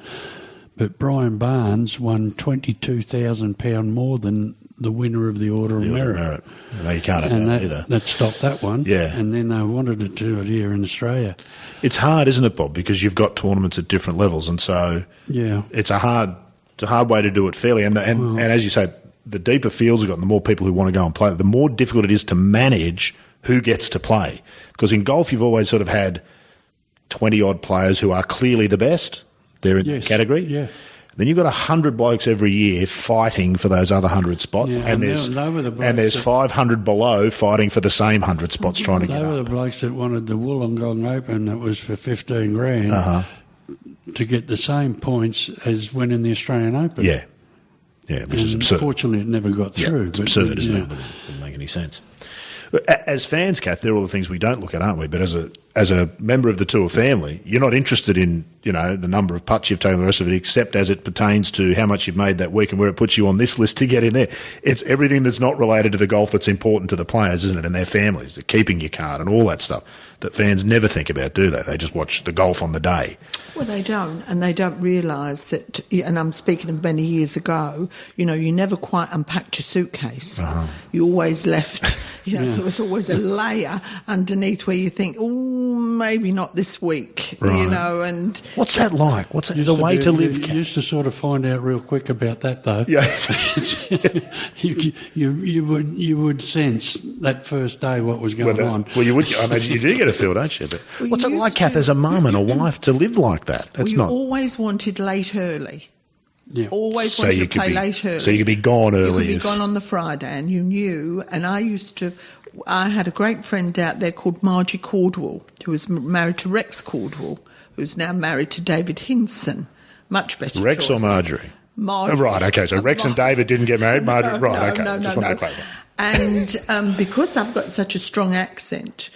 but Brian Barnes won £22,000 more than the winner of the Order of Merit. No, you can't have that either. That stopped that one. Yeah. And then they wanted to do it here in Australia. It's hard, isn't it, Bob? Because you've got tournaments at different levels, and so it's a hard way to do it fairly. And as you say, the deeper fields you've got, and the more people who want to go and play, the more difficult it is to manage who gets to play. Because in golf, you've always sort of had 20-odd players who are clearly the best. They're in the category. Yeah. Then you've got 100 blokes every year fighting for those other 100 spots, and there's 500 below fighting for the same 100 spots trying to get up. They were the blokes that wanted the Wollongong Open that was for 15 grand to get the same points as winning the Australian Open. Yeah, which is absurd. Unfortunately, it never got through. It's absurd, isn't it? It doesn't make any sense. As fans, Kath, they're all the things we don't look at, aren't we? But as a member of the tour family, you're not interested in, the number of putts you've taken, the rest of it, except as it pertains to how much you've made that week and where it puts you on this list to get in there. It's everything that's not related to the golf that's important to the players, isn't it? And their families, the keeping your card and all that stuff that fans never think about, do they? They just watch the golf on the day. Well, they don't, and they don't realise that, and I'm speaking of many years ago, you never quite unpacked your suitcase. You always left, there was always a layer underneath where you think, oh, maybe not this week, and... What's that like? What's the way to live? You used to sort of find out real quick about that, though. Yeah. you would sense that first day what was going on. Well, you would. I imagine you do get a feel, don't you? But what's it like, Kath, as a mum and a wife to live like that? You always wanted late early. Yeah. Always wanted to play late early. So you could be gone early. You could be gone on the Friday, and you knew. And I had a great friend out there called Margie Caldwell, who was married to Rex Caldwell, who's now married to David Hinson. Much better Rex choice. or Marjorie? Marjorie. Right, okay, so Rex and David didn't get married, Marjorie... No, just wanted to clarify. And because I've got such a strong accent,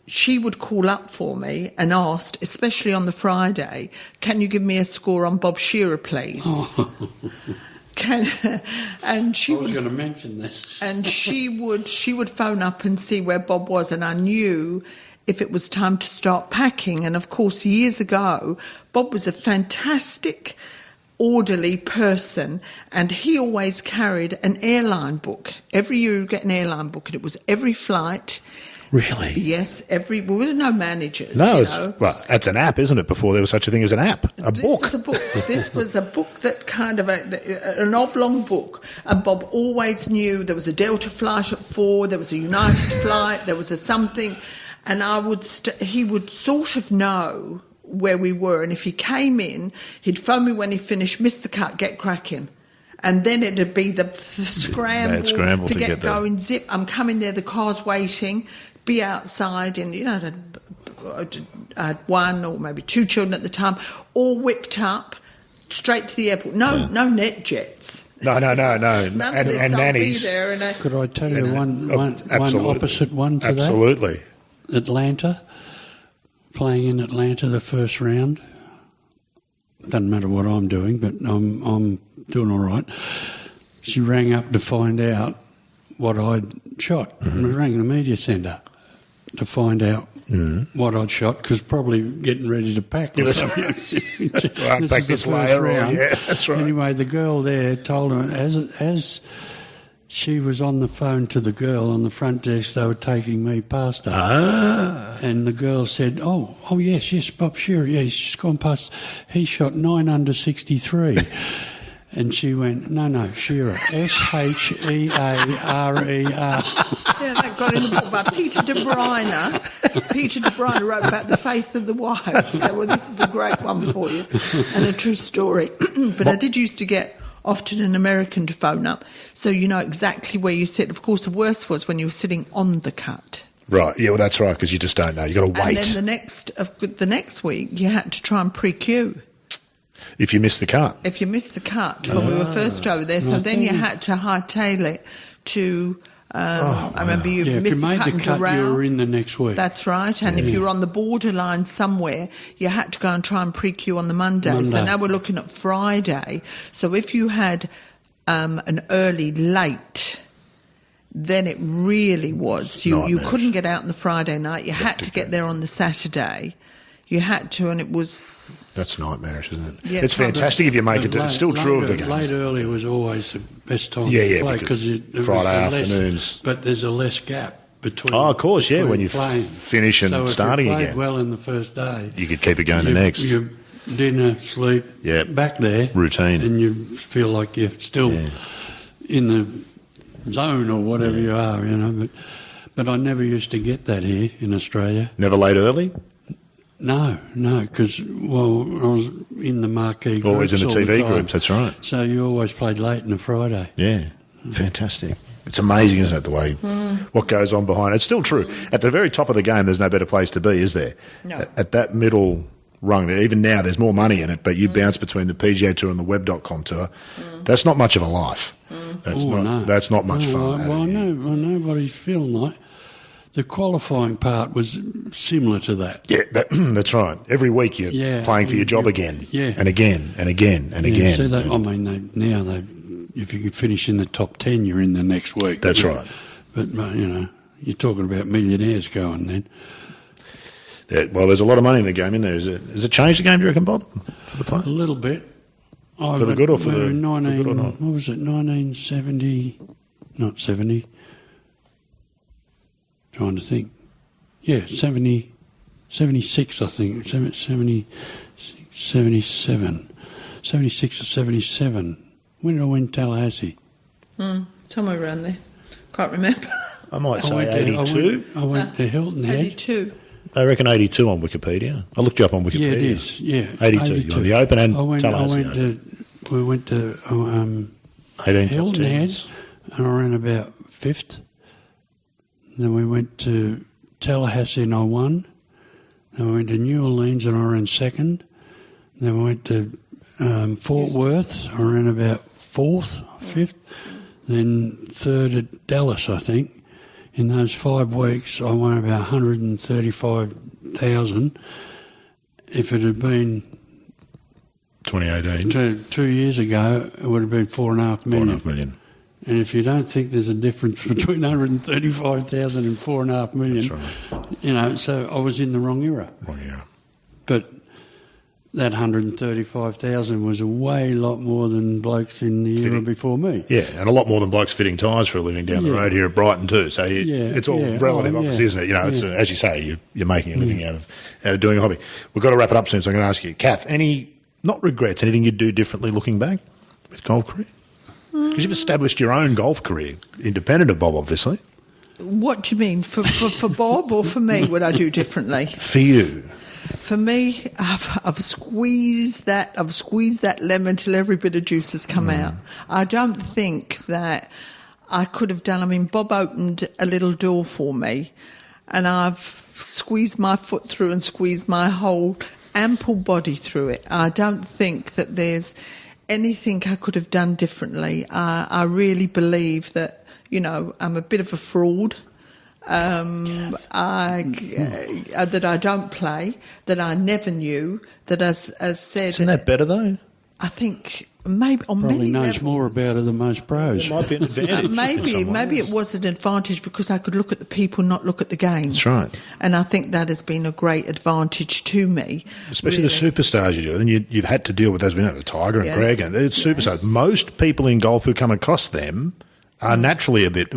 she would call up for me and asked, especially on the Friday, can you give me a score on Bob Shearer, please? And she was going to mention this. And she would phone up and see where Bob was, and I knew if it was time to start packing. And of course, years ago, Bob was a fantastic, orderly person, and he always carried an airline book. Every year you'd get an airline book, and it was every flight. Really? Yes, there were no managers. No, well, that's an app, isn't it? Before there was such a thing as an app, book. This was a book. This was a book that kind of an oblong book. And Bob always knew there was a Delta flight at 4, there was a United flight, there was a something, and he would sort of know where we were. And if he came in, he'd phone me when he finished, missed the cut, get cracking. And then it'd be the scramble to get going. Zip, I'm coming there, the car's waiting, be outside, and I had one or maybe two children at the time, all whipped up straight to the airport. No net jets. No. None of this. And nannies. Be there Could I tell you one opposite one to Absolutely. that? Atlanta, playing in Atlanta the first round. Doesn't matter what I'm doing, but I'm doing all right. She rang up to find out what I'd shot. Mm-hmm. And we rang the media centre to find out what I'd shot, because probably getting ready to pack or something. This is the first round. Yeah, that's right. Anyway, the girl there told her, as she was on the phone to the girl on the front desk, they were taking me past her. And the girl said, oh, yes, Bob Shearer, yeah, he's just gone past. He shot 9 under 63. And she went, no, Shearer, Shearer. Yeah, that got in the book by Peter de Bruyne. Peter de Bruyne wrote about the faith of the wives. So, well, this is a great one for you and a true story. But I did used to get often an American to phone up, so you know exactly where you sit. Of course, the worst was when you were sitting on the cut. Right, yeah, well, that's right, because you just don't know. You've got to wait. And then the next week, you had to try and pre-queue. If you missed the cut. If you missed the cut when we were first over there. So then you had to hightail it to... I remember you missed the cut, you were in the next week. That's right. And if you were on the borderline somewhere, you had to go and try and pre-queue on the Monday. So now we're looking at Friday. So if you had an early late, then it really was. You Nightmarish. couldn't get out on the Friday night. You had to get there on the Saturday. You had to, and it was... That's nightmarish, isn't it? Yeah, it's fantastic if you make it. It's still true of the Late games. early was always the best time Yeah, to play because it Friday was afternoons. but there's a less gap between. Oh, of course, yeah, between when you playing. finish and so starting if you played again. well in the first day, You could keep it going the next. You dinner, sleep, Yep. back there, Routine. and you feel like you're still in the zone or whatever you are, you know. But I never used to get that here in Australia. Never late early? No, because, well, I was in the marquee groups. Always in the all TV time. groups, that's right. So you always played late on a Friday. Yeah, fantastic. It's amazing, isn't it, the way what goes on behind it. It's still true. At the very top of the game, there's no better place to be, is there? No. At that middle rung, even now, there's more money in it, but you bounce between the PGA Tour and the Web.com Tour. That's not much of a life. That's not much fun. Well, I know what he's feeling like. The qualifying part was similar to that. Yeah, that's right. Every week you're playing for your job again, and again, and again, and again. So I mean, if you can finish in the top 10, you're in the next week. That's right. But, you know, you're talking about millionaires going then. Yeah, well, there's a lot of money in the game, isn't there? Has it changed the game, do you reckon, Bob, for the players? A little bit. For the good or for the good or not? What was it, 1970? Not 70. Trying to think. Yeah, 76, I think. 77. 76 or 77. When did I win Tallahassee? Somewhere around there. Can't remember. I might say 82. I went to Hilton Head. 82. I reckon 82 on Wikipedia. I looked you up on Wikipedia. Yeah, it is. Yeah, 82. You won the Open and Tallahassee we went to 18 Hilton top Head, 10s. and I ran about 5th. Then we went to Tallahassee and I won. Then we went to New Orleans and I ran 2nd. Then we went to Fort Worth. I ran about 4th, 5th. Then 3rd at Dallas, I think. In those 5 weeks, I won about 135,000. If it had been 2018. 2 years ago, it would have been 4.5 million. 4.5 million. And if you don't think there's a difference between 135,000 and 4.5 million, That's right. you know, so I was in the wrong era. Wrong era. But that 135,000 was a way lot more than blokes in the era before me. Yeah, and a lot more than blokes fitting tyres for a living down the road here at Brighton too. So it's all relative, obviously, isn't it? You know, it's as you say, you're making a living out of doing a hobby. We've got to wrap it up soon, so I'm going to ask you, Kath, any not regrets, anything you'd do differently looking back with golf career? Because you've established your own golf career, independent of Bob, obviously. What do you mean? For Bob or for me, would I do differently? For you. For me, I've squeezed that lemon till every bit of juice has come out. I don't think that I could have done. I mean, Bob opened a little door for me, and I've squeezed my foot through and squeezed my whole ample body through it. I don't think that there's anything I could have done differently. I really believe that, you know, I'm a bit of a fraud. That I don't play, that I never knew, that as said... Isn't that better, though? I think maybe on Probably many knows levels, more about it than most pros. It might be an advantage. Maybe it was an advantage because I could look at the people, not look at the game. That's right. And I think that has been a great advantage to me. Especially really. the superstars you do. And you've had to deal with, as we know, Tiger and Greg. And it's superstars. Most people in golf who come across them are naturally a bit...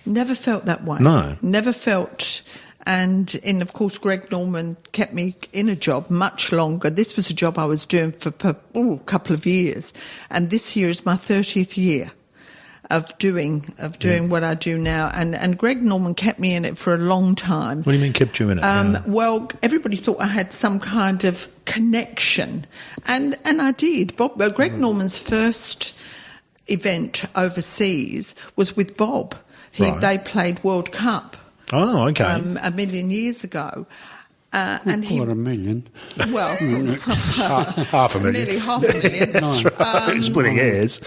Never felt that way. No. Never felt... And of course, Greg Norman kept me in a job much longer. This was a job I was doing for a couple of years. And this year is my 30th year of doing what I do now. And Greg Norman kept me in it for a long time. What do you mean kept you in it? Well, everybody thought I had some kind of connection. And I did. Greg Norman's first event overseas was with Bob. They played World Cup. Oh, okay. A million years ago. And Quite a million. Well, half a million. Nearly half a million. That's right. Splitting hairs.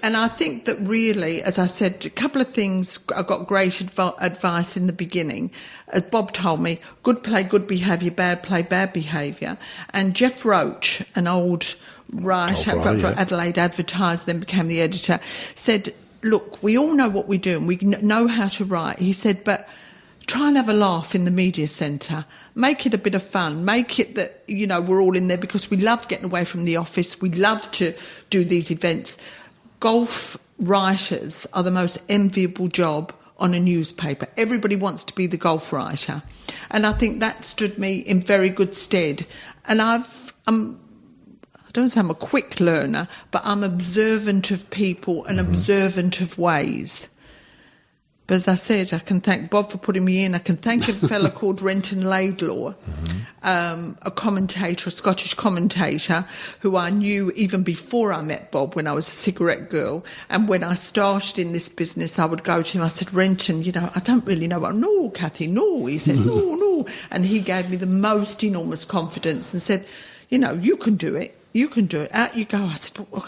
And I think that really, as I said, a couple of things, I got great advice in the beginning. As Bob told me, good play, good behaviour, bad play, bad behaviour. And Jeff Roach, an old writer for Adelaide Advertiser, then became the editor, said, look, we all know what we're doing. We know how to write. He said, but try and have a laugh in the media centre. Make it a bit of fun. Make it that, you know, we're all in there because we love getting away from the office. We love to do these events. Golf writers are the most enviable job on a newspaper. Everybody wants to be the golf writer. And I think that stood me in very good stead. And I don't say I'm a quick learner, but I'm observant of people and observant of ways. But as I said, I can thank Bob for putting me in. I can thank a fella called Renton Laidlaw, a commentator, a Scottish commentator, who I knew even before I met Bob when I was a cigarette girl. And when I started in this business, I would go to him. I said, Renton, you know, I don't really know. No, Kathie, no. He said, no. And he gave me the most enormous confidence and said, you know, you can do it. You can do it. Out you go. I said, well,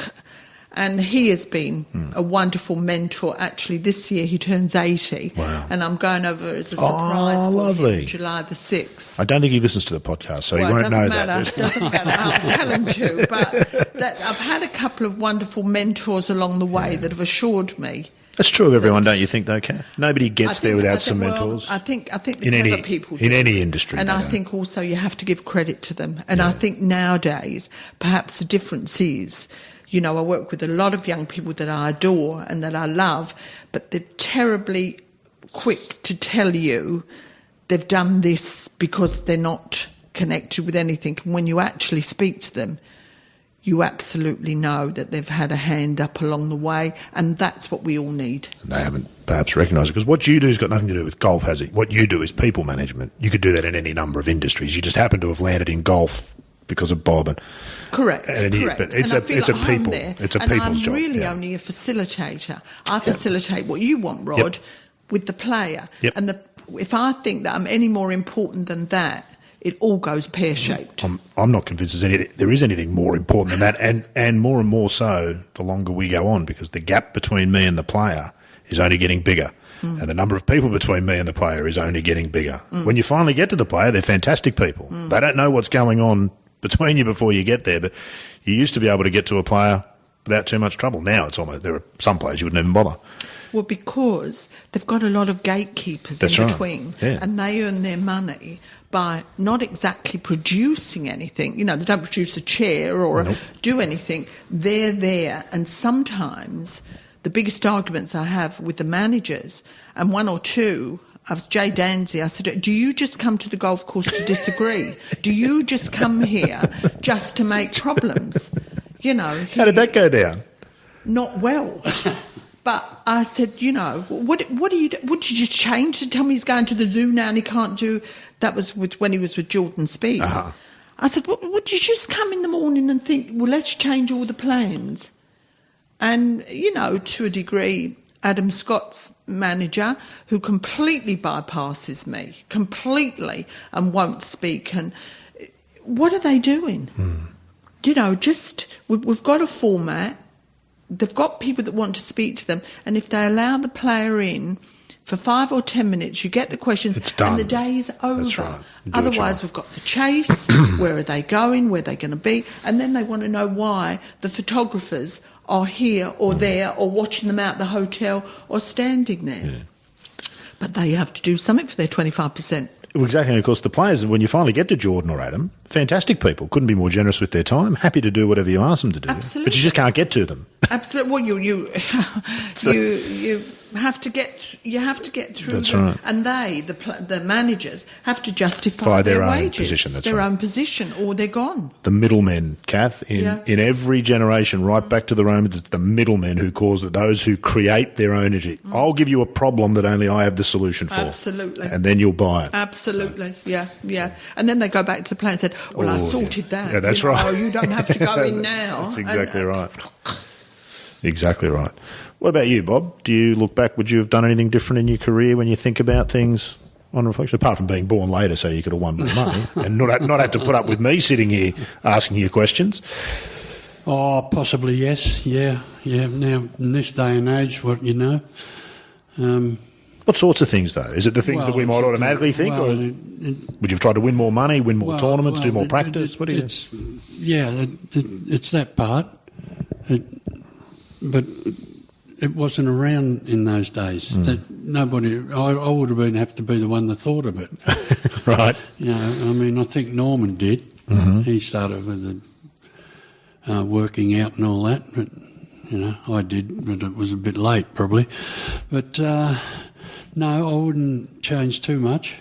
and he has been a wonderful mentor. Actually, this year he turns 80. Wow. And I'm going over as a surprise for lovely. him, July the 6th. I don't think he listens to the podcast, so he won't know that. It doesn't matter. I'll tell him to. But I've had a couple of wonderful mentors along the way that have assured me. That's true of everyone, don't you think, though, Kath? Nobody gets there without some mentors. I think the clever people do. In any industry. And I think also you have to give credit to them. And I think nowadays, perhaps the difference is, you know, I work with a lot of young people that I adore and that I love, but they're terribly quick to tell you they've done this because they're not connected with anything. And when you actually speak to them, you absolutely know that they've had a hand up along the way, and that's what we all need. And they haven't perhaps recognised it, because what you do has got nothing to do with golf, has it? What you do is people management. You could do that in any number of industries. You just happen to have landed in golf because of Bob. Correct. But it's a people's job. I'm really only a facilitator. I facilitate what you want, Rod, with the player. Yep. And if I think that I'm any more important than that, it all goes pear-shaped. I'm not convinced there is anything more important than that, and more so the longer we go on, because the gap between me and the player is only getting bigger. And the number of people between me and the player is only getting bigger. When you finally get to the player, they're fantastic people. They don't know what's going on between you before you get there, but you used to be able to get to a player without too much trouble. Now it's almost, there are some players you wouldn't even bother. Well, because they've got a lot of gatekeepers in between, and they earn their money by not exactly producing anything. You know, they don't produce a chair or do anything. They're there, and sometimes the biggest arguments I have with the managers, and one or two, I was Jay Danzy, I said, do you just come to the golf course to disagree? Do you just come here just to make problems? You know. How did that go down? Not well. But I said, you know, what do you do? Would you just change to tell me he's going to the zoo now and he can't do... That was when he was with Jordan Speed. I said, would you just come in the morning and think, well, let's change all the plans? And, you know, to a degree, Adam Scott's manager, who completely bypasses me, completely, and won't speak. And what are they doing? You know, we've got a format. They've got people that want to speak to them. And if they allow the player in for 5 or 10 minutes, you get the questions, it's done. And the day is over. That's right. Otherwise, we've got the chase, where are they going, where are they going to be, and then they want to know why the photographers are here or there or watching them out the hotel or standing there. Yeah. But they have to do something for their 25%. Exactly, and of course the players, when you finally get to Jordan or Adam, fantastic people, couldn't be more generous with their time, happy to do whatever you ask them to do. Absolutely. But you just can't get to them. Absolutely. Well, you have to get through. That's them. right. And the managers have to justify their own wages, position. That's their right. own position, or they're gone. The middlemen, Kath, in every generation, right back to the Romans, it's the middlemen who cause it, those who create their own energy. I'll give you a problem that only I have the solution for. Absolutely. And then you'll buy it. Absolutely. So. Yeah. And then they go back to the player and said, well, I sorted that. Yeah, that's right. Oh, you don't have to go in now. That's exactly right. Exactly right. What about you, Bob? Do you look back, would you have done anything different in your career when you think about things on reflection, apart from being born later so you could have won more money and not had to put up with me sitting here asking you questions? Oh, possibly, yes. Yeah. Now, in this day and age, what sorts of things, though? Is it the things that we might automatically think? Or would you have tried to win more money, win more tournaments, do more practice? What do you... It's that part. But it wasn't around in those days. That nobody, I would have to be the one that thought of it. Right. You know, I mean, I think Norman did. He started with the working out and all that, but you know, I did, but it was a bit late probably. But no, I wouldn't change too much.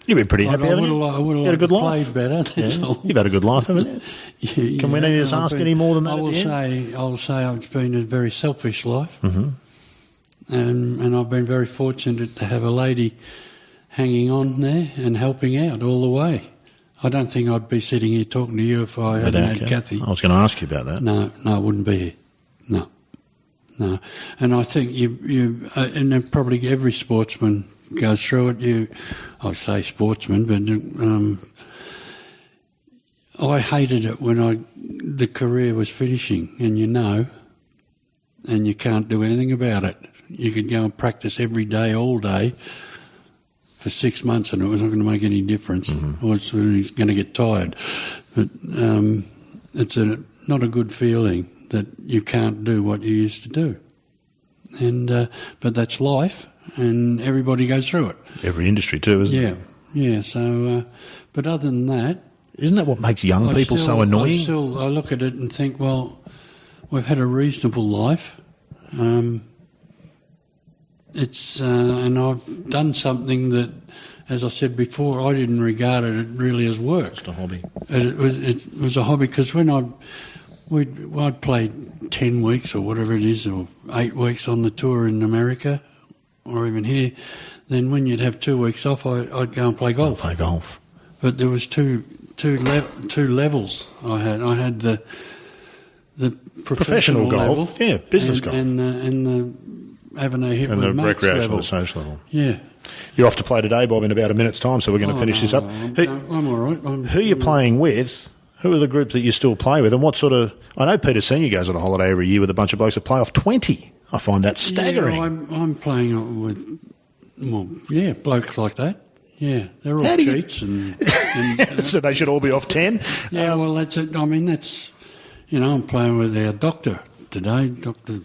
You've been pretty happy, haven't you? I would have had a good played life. better. That's all. You've had a good life, haven't you? Can we need to ask any more than that? I'll say it's been a very selfish life, and I've been very fortunate to have a lady hanging on there and helping out all the way. I don't think I'd be sitting here talking to you if I hadn't had Kathie. I was going to ask you about that. No, I wouldn't be here. No. And I think you and then probably every sportsman goes through it. I say sportsman, but I hated it when the career was finishing, and and you can't do anything about it. You could go and practice every day, all day, for 6 months, and it was not going to make any difference. Or he's going to get tired. But it's not a good feeling that you can't do what you used to do. And but that's life, and everybody goes through it. Every industry too, isn't it? Yeah. So, but other than that, isn't that what makes young people so annoying? I look at it and think, well, we've had a reasonable life. And I've done something that, as I said before, I didn't regard it really as work. Just a hobby. It was a hobby because when I'd played 10 weeks or whatever it is, or 8 weeks on the tour in America, or even here, then when you'd have 2 weeks off, I'd go and play golf. But there was two levels I had. I had the professional golf, level, business golf, and the having a hit and with the mates recreational, level. the social level. Yeah. You're off to play today, Bob, in about a minute's time, so we're going to finish this up. I'm all right. Who are you playing with? Who are the groups that you still play with? And what sort of... I know Peter Senior goes on a holiday every year with a bunch of blokes that play off 20. I find that staggering. Yeah, I'm playing with, blokes like that. Yeah, they're all cheats. And so they should all be off 10? Yeah, well, that's it. I mean, that's... I'm playing with our doctor today, Dr.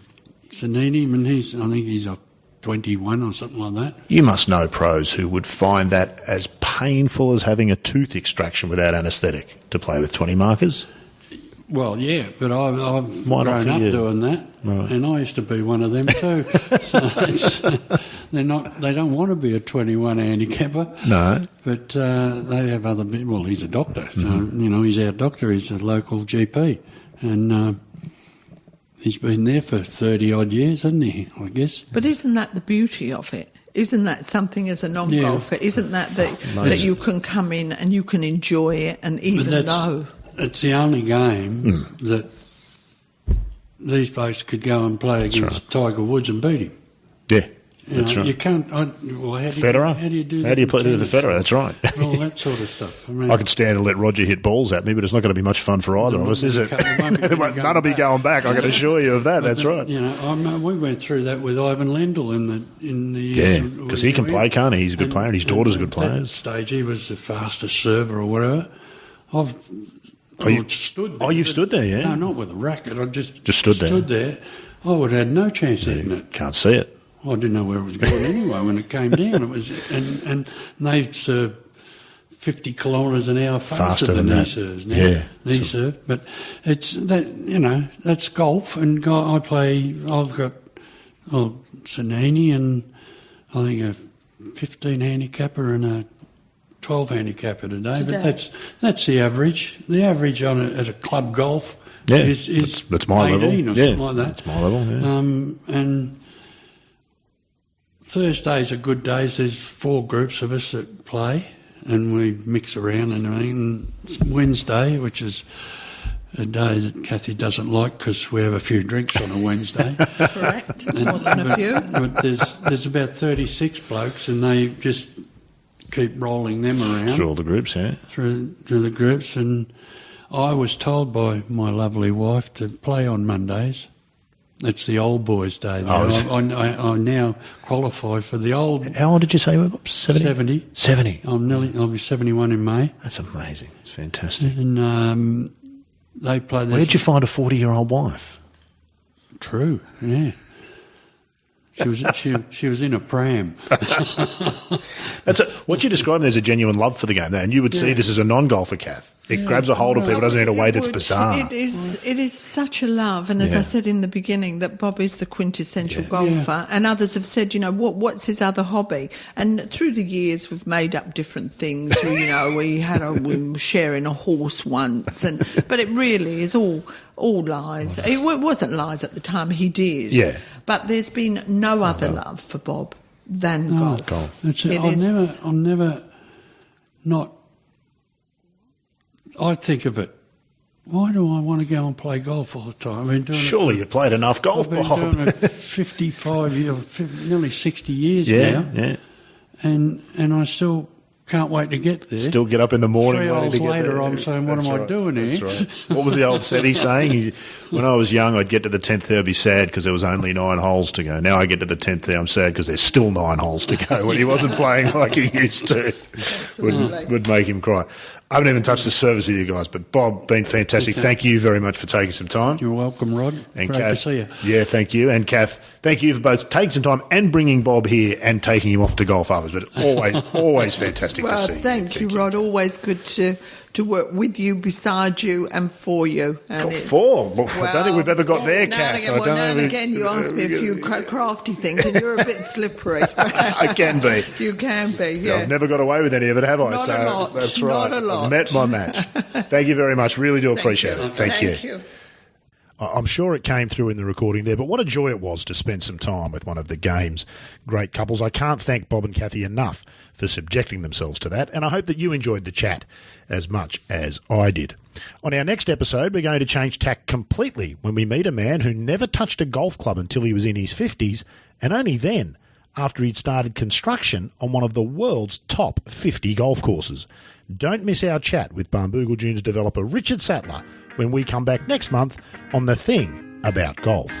Zanini, and I think he's off 21 or something like that. You must know pros who would find that as painful as having a tooth extraction without anaesthetic to play with 20 markers. Well, yeah, but I've grown up doing that, right. And I used to be one of them too. So they don't want to be a 21 handicapper. No, but they have other people. Well, he's a doctor, so he's our doctor. He's a local GP, and he's been there for 30 odd years, hasn't he? I guess. But isn't that the beauty of it? Isn't that something as a non-golfer? Yeah. Isn't that you can come in and you can enjoy it, and even though. It's the only game that these blokes could go and play against Tiger Woods and beat him. Yeah, that's right. You can't... Federer? How do you do that? How do you play with the Federer? That's right. All that sort of stuff. I mean, I could stand and let Roger hit balls at me, but it's not going to be much fun for either of us, is it? None will be going back, I can assure you of that. That's right. We went through that with Ivan Lendl in the years. Yeah, because he can play, can't he? He's a good player, and his daughter's a good player. At that stage, he was the fastest server or whatever. Stood there. Oh, you've stood there, yeah? No, not with a racket. I just stood there. I would have had no chance of hitting it. Can't see it. I didn't know where it was going anyway when it came down. It was, and they serve 50 kilometres an hour faster than he serves now. Yeah, he serve, but it's that that's golf, and I've got Sanini and I think a 15 handicapper and a 12 handicapper today, but that's the average. The average at a club golf is that's my 18 level. or something like that. That's my level. Yeah. And Thursdays are good days. There's 4 groups of us that play, and we mix around and everything. And Wednesday, which is a day that Kathie doesn't like because we have a few drinks on a Wednesday. Correct, more than a few. But there's about 36 blokes, and they just keep rolling them around. Through all the groups, yeah. Through the groups, and I was told by my lovely wife to play on Mondays. It's the old boys' day. I now qualify for the old... How old did you say you were? 70? 70. I'll be 71 in May. That's amazing. It's fantastic. And they play... Where'd you find a 40-year-old wife? True, yeah. She was in a pram. What you describe as a genuine love for the game, and you would see this as a non-golfer, Kath. It grabs a hold of people, doesn't it, in a way that's bizarre. It is such a love, and as I said in the beginning, that Bob is the quintessential golfer, and others have said, what's his other hobby? And through the years, we've made up different things. We were sharing a horse once, but it really is all lies. It wasn't lies at the time. He did, but there's been no other love for Bob than golf. I'll never not. I think of it. Why do I want to go and play golf all the time? Surely you played enough golf, Bob. I've been doing it 55 years, nearly 60 years now. Yeah. And I still can't wait to get there. Still get up in the morning. 3 hours later, I'm saying, what am I doing here? That's right. What was the old Seti saying? When I was young, I'd get to the 10th tee, I'd be sad because there was only 9 holes to go. Now I get to the 10th tee, I'm sad because there's still 9 holes to go. When he wasn't playing like he used to, would make him cry. I haven't even touched the service with you guys, but Bob, been fantastic. Thank you very much for taking some time. You're welcome, Rod. And Great Kath, to see you. Yeah, thank you. And Kath, thank you for both taking some time and bringing Bob here and taking him off to golf hours. But always fantastic to see you. Thank you, Rod. Always good to work with you, beside you, and for you. And I don't think we've ever got there, Kath. Now and again, you ask me a few crafty things, and you're a bit slippery. I can be. You can be, yes. I've never got away with any of it, have I? Not a lot. That's right. Not a lot. I've met my match. Thank you very much. Really do appreciate it. Thank you. I'm sure it came through in the recording there, but what a joy it was to spend some time with one of the game's great couples. I can't thank Bob and Kathie enough for subjecting themselves to that, and I hope that you enjoyed the chat as much as I did. On our next episode, we're going to change tack completely when we meet a man who never touched a golf club until he was in his 50s, and only then after he'd started construction on one of the world's top 50 golf courses. Don't miss our chat with Barnbougle Dunes developer Richard Sattler when we come back next month on The Thing About Golf.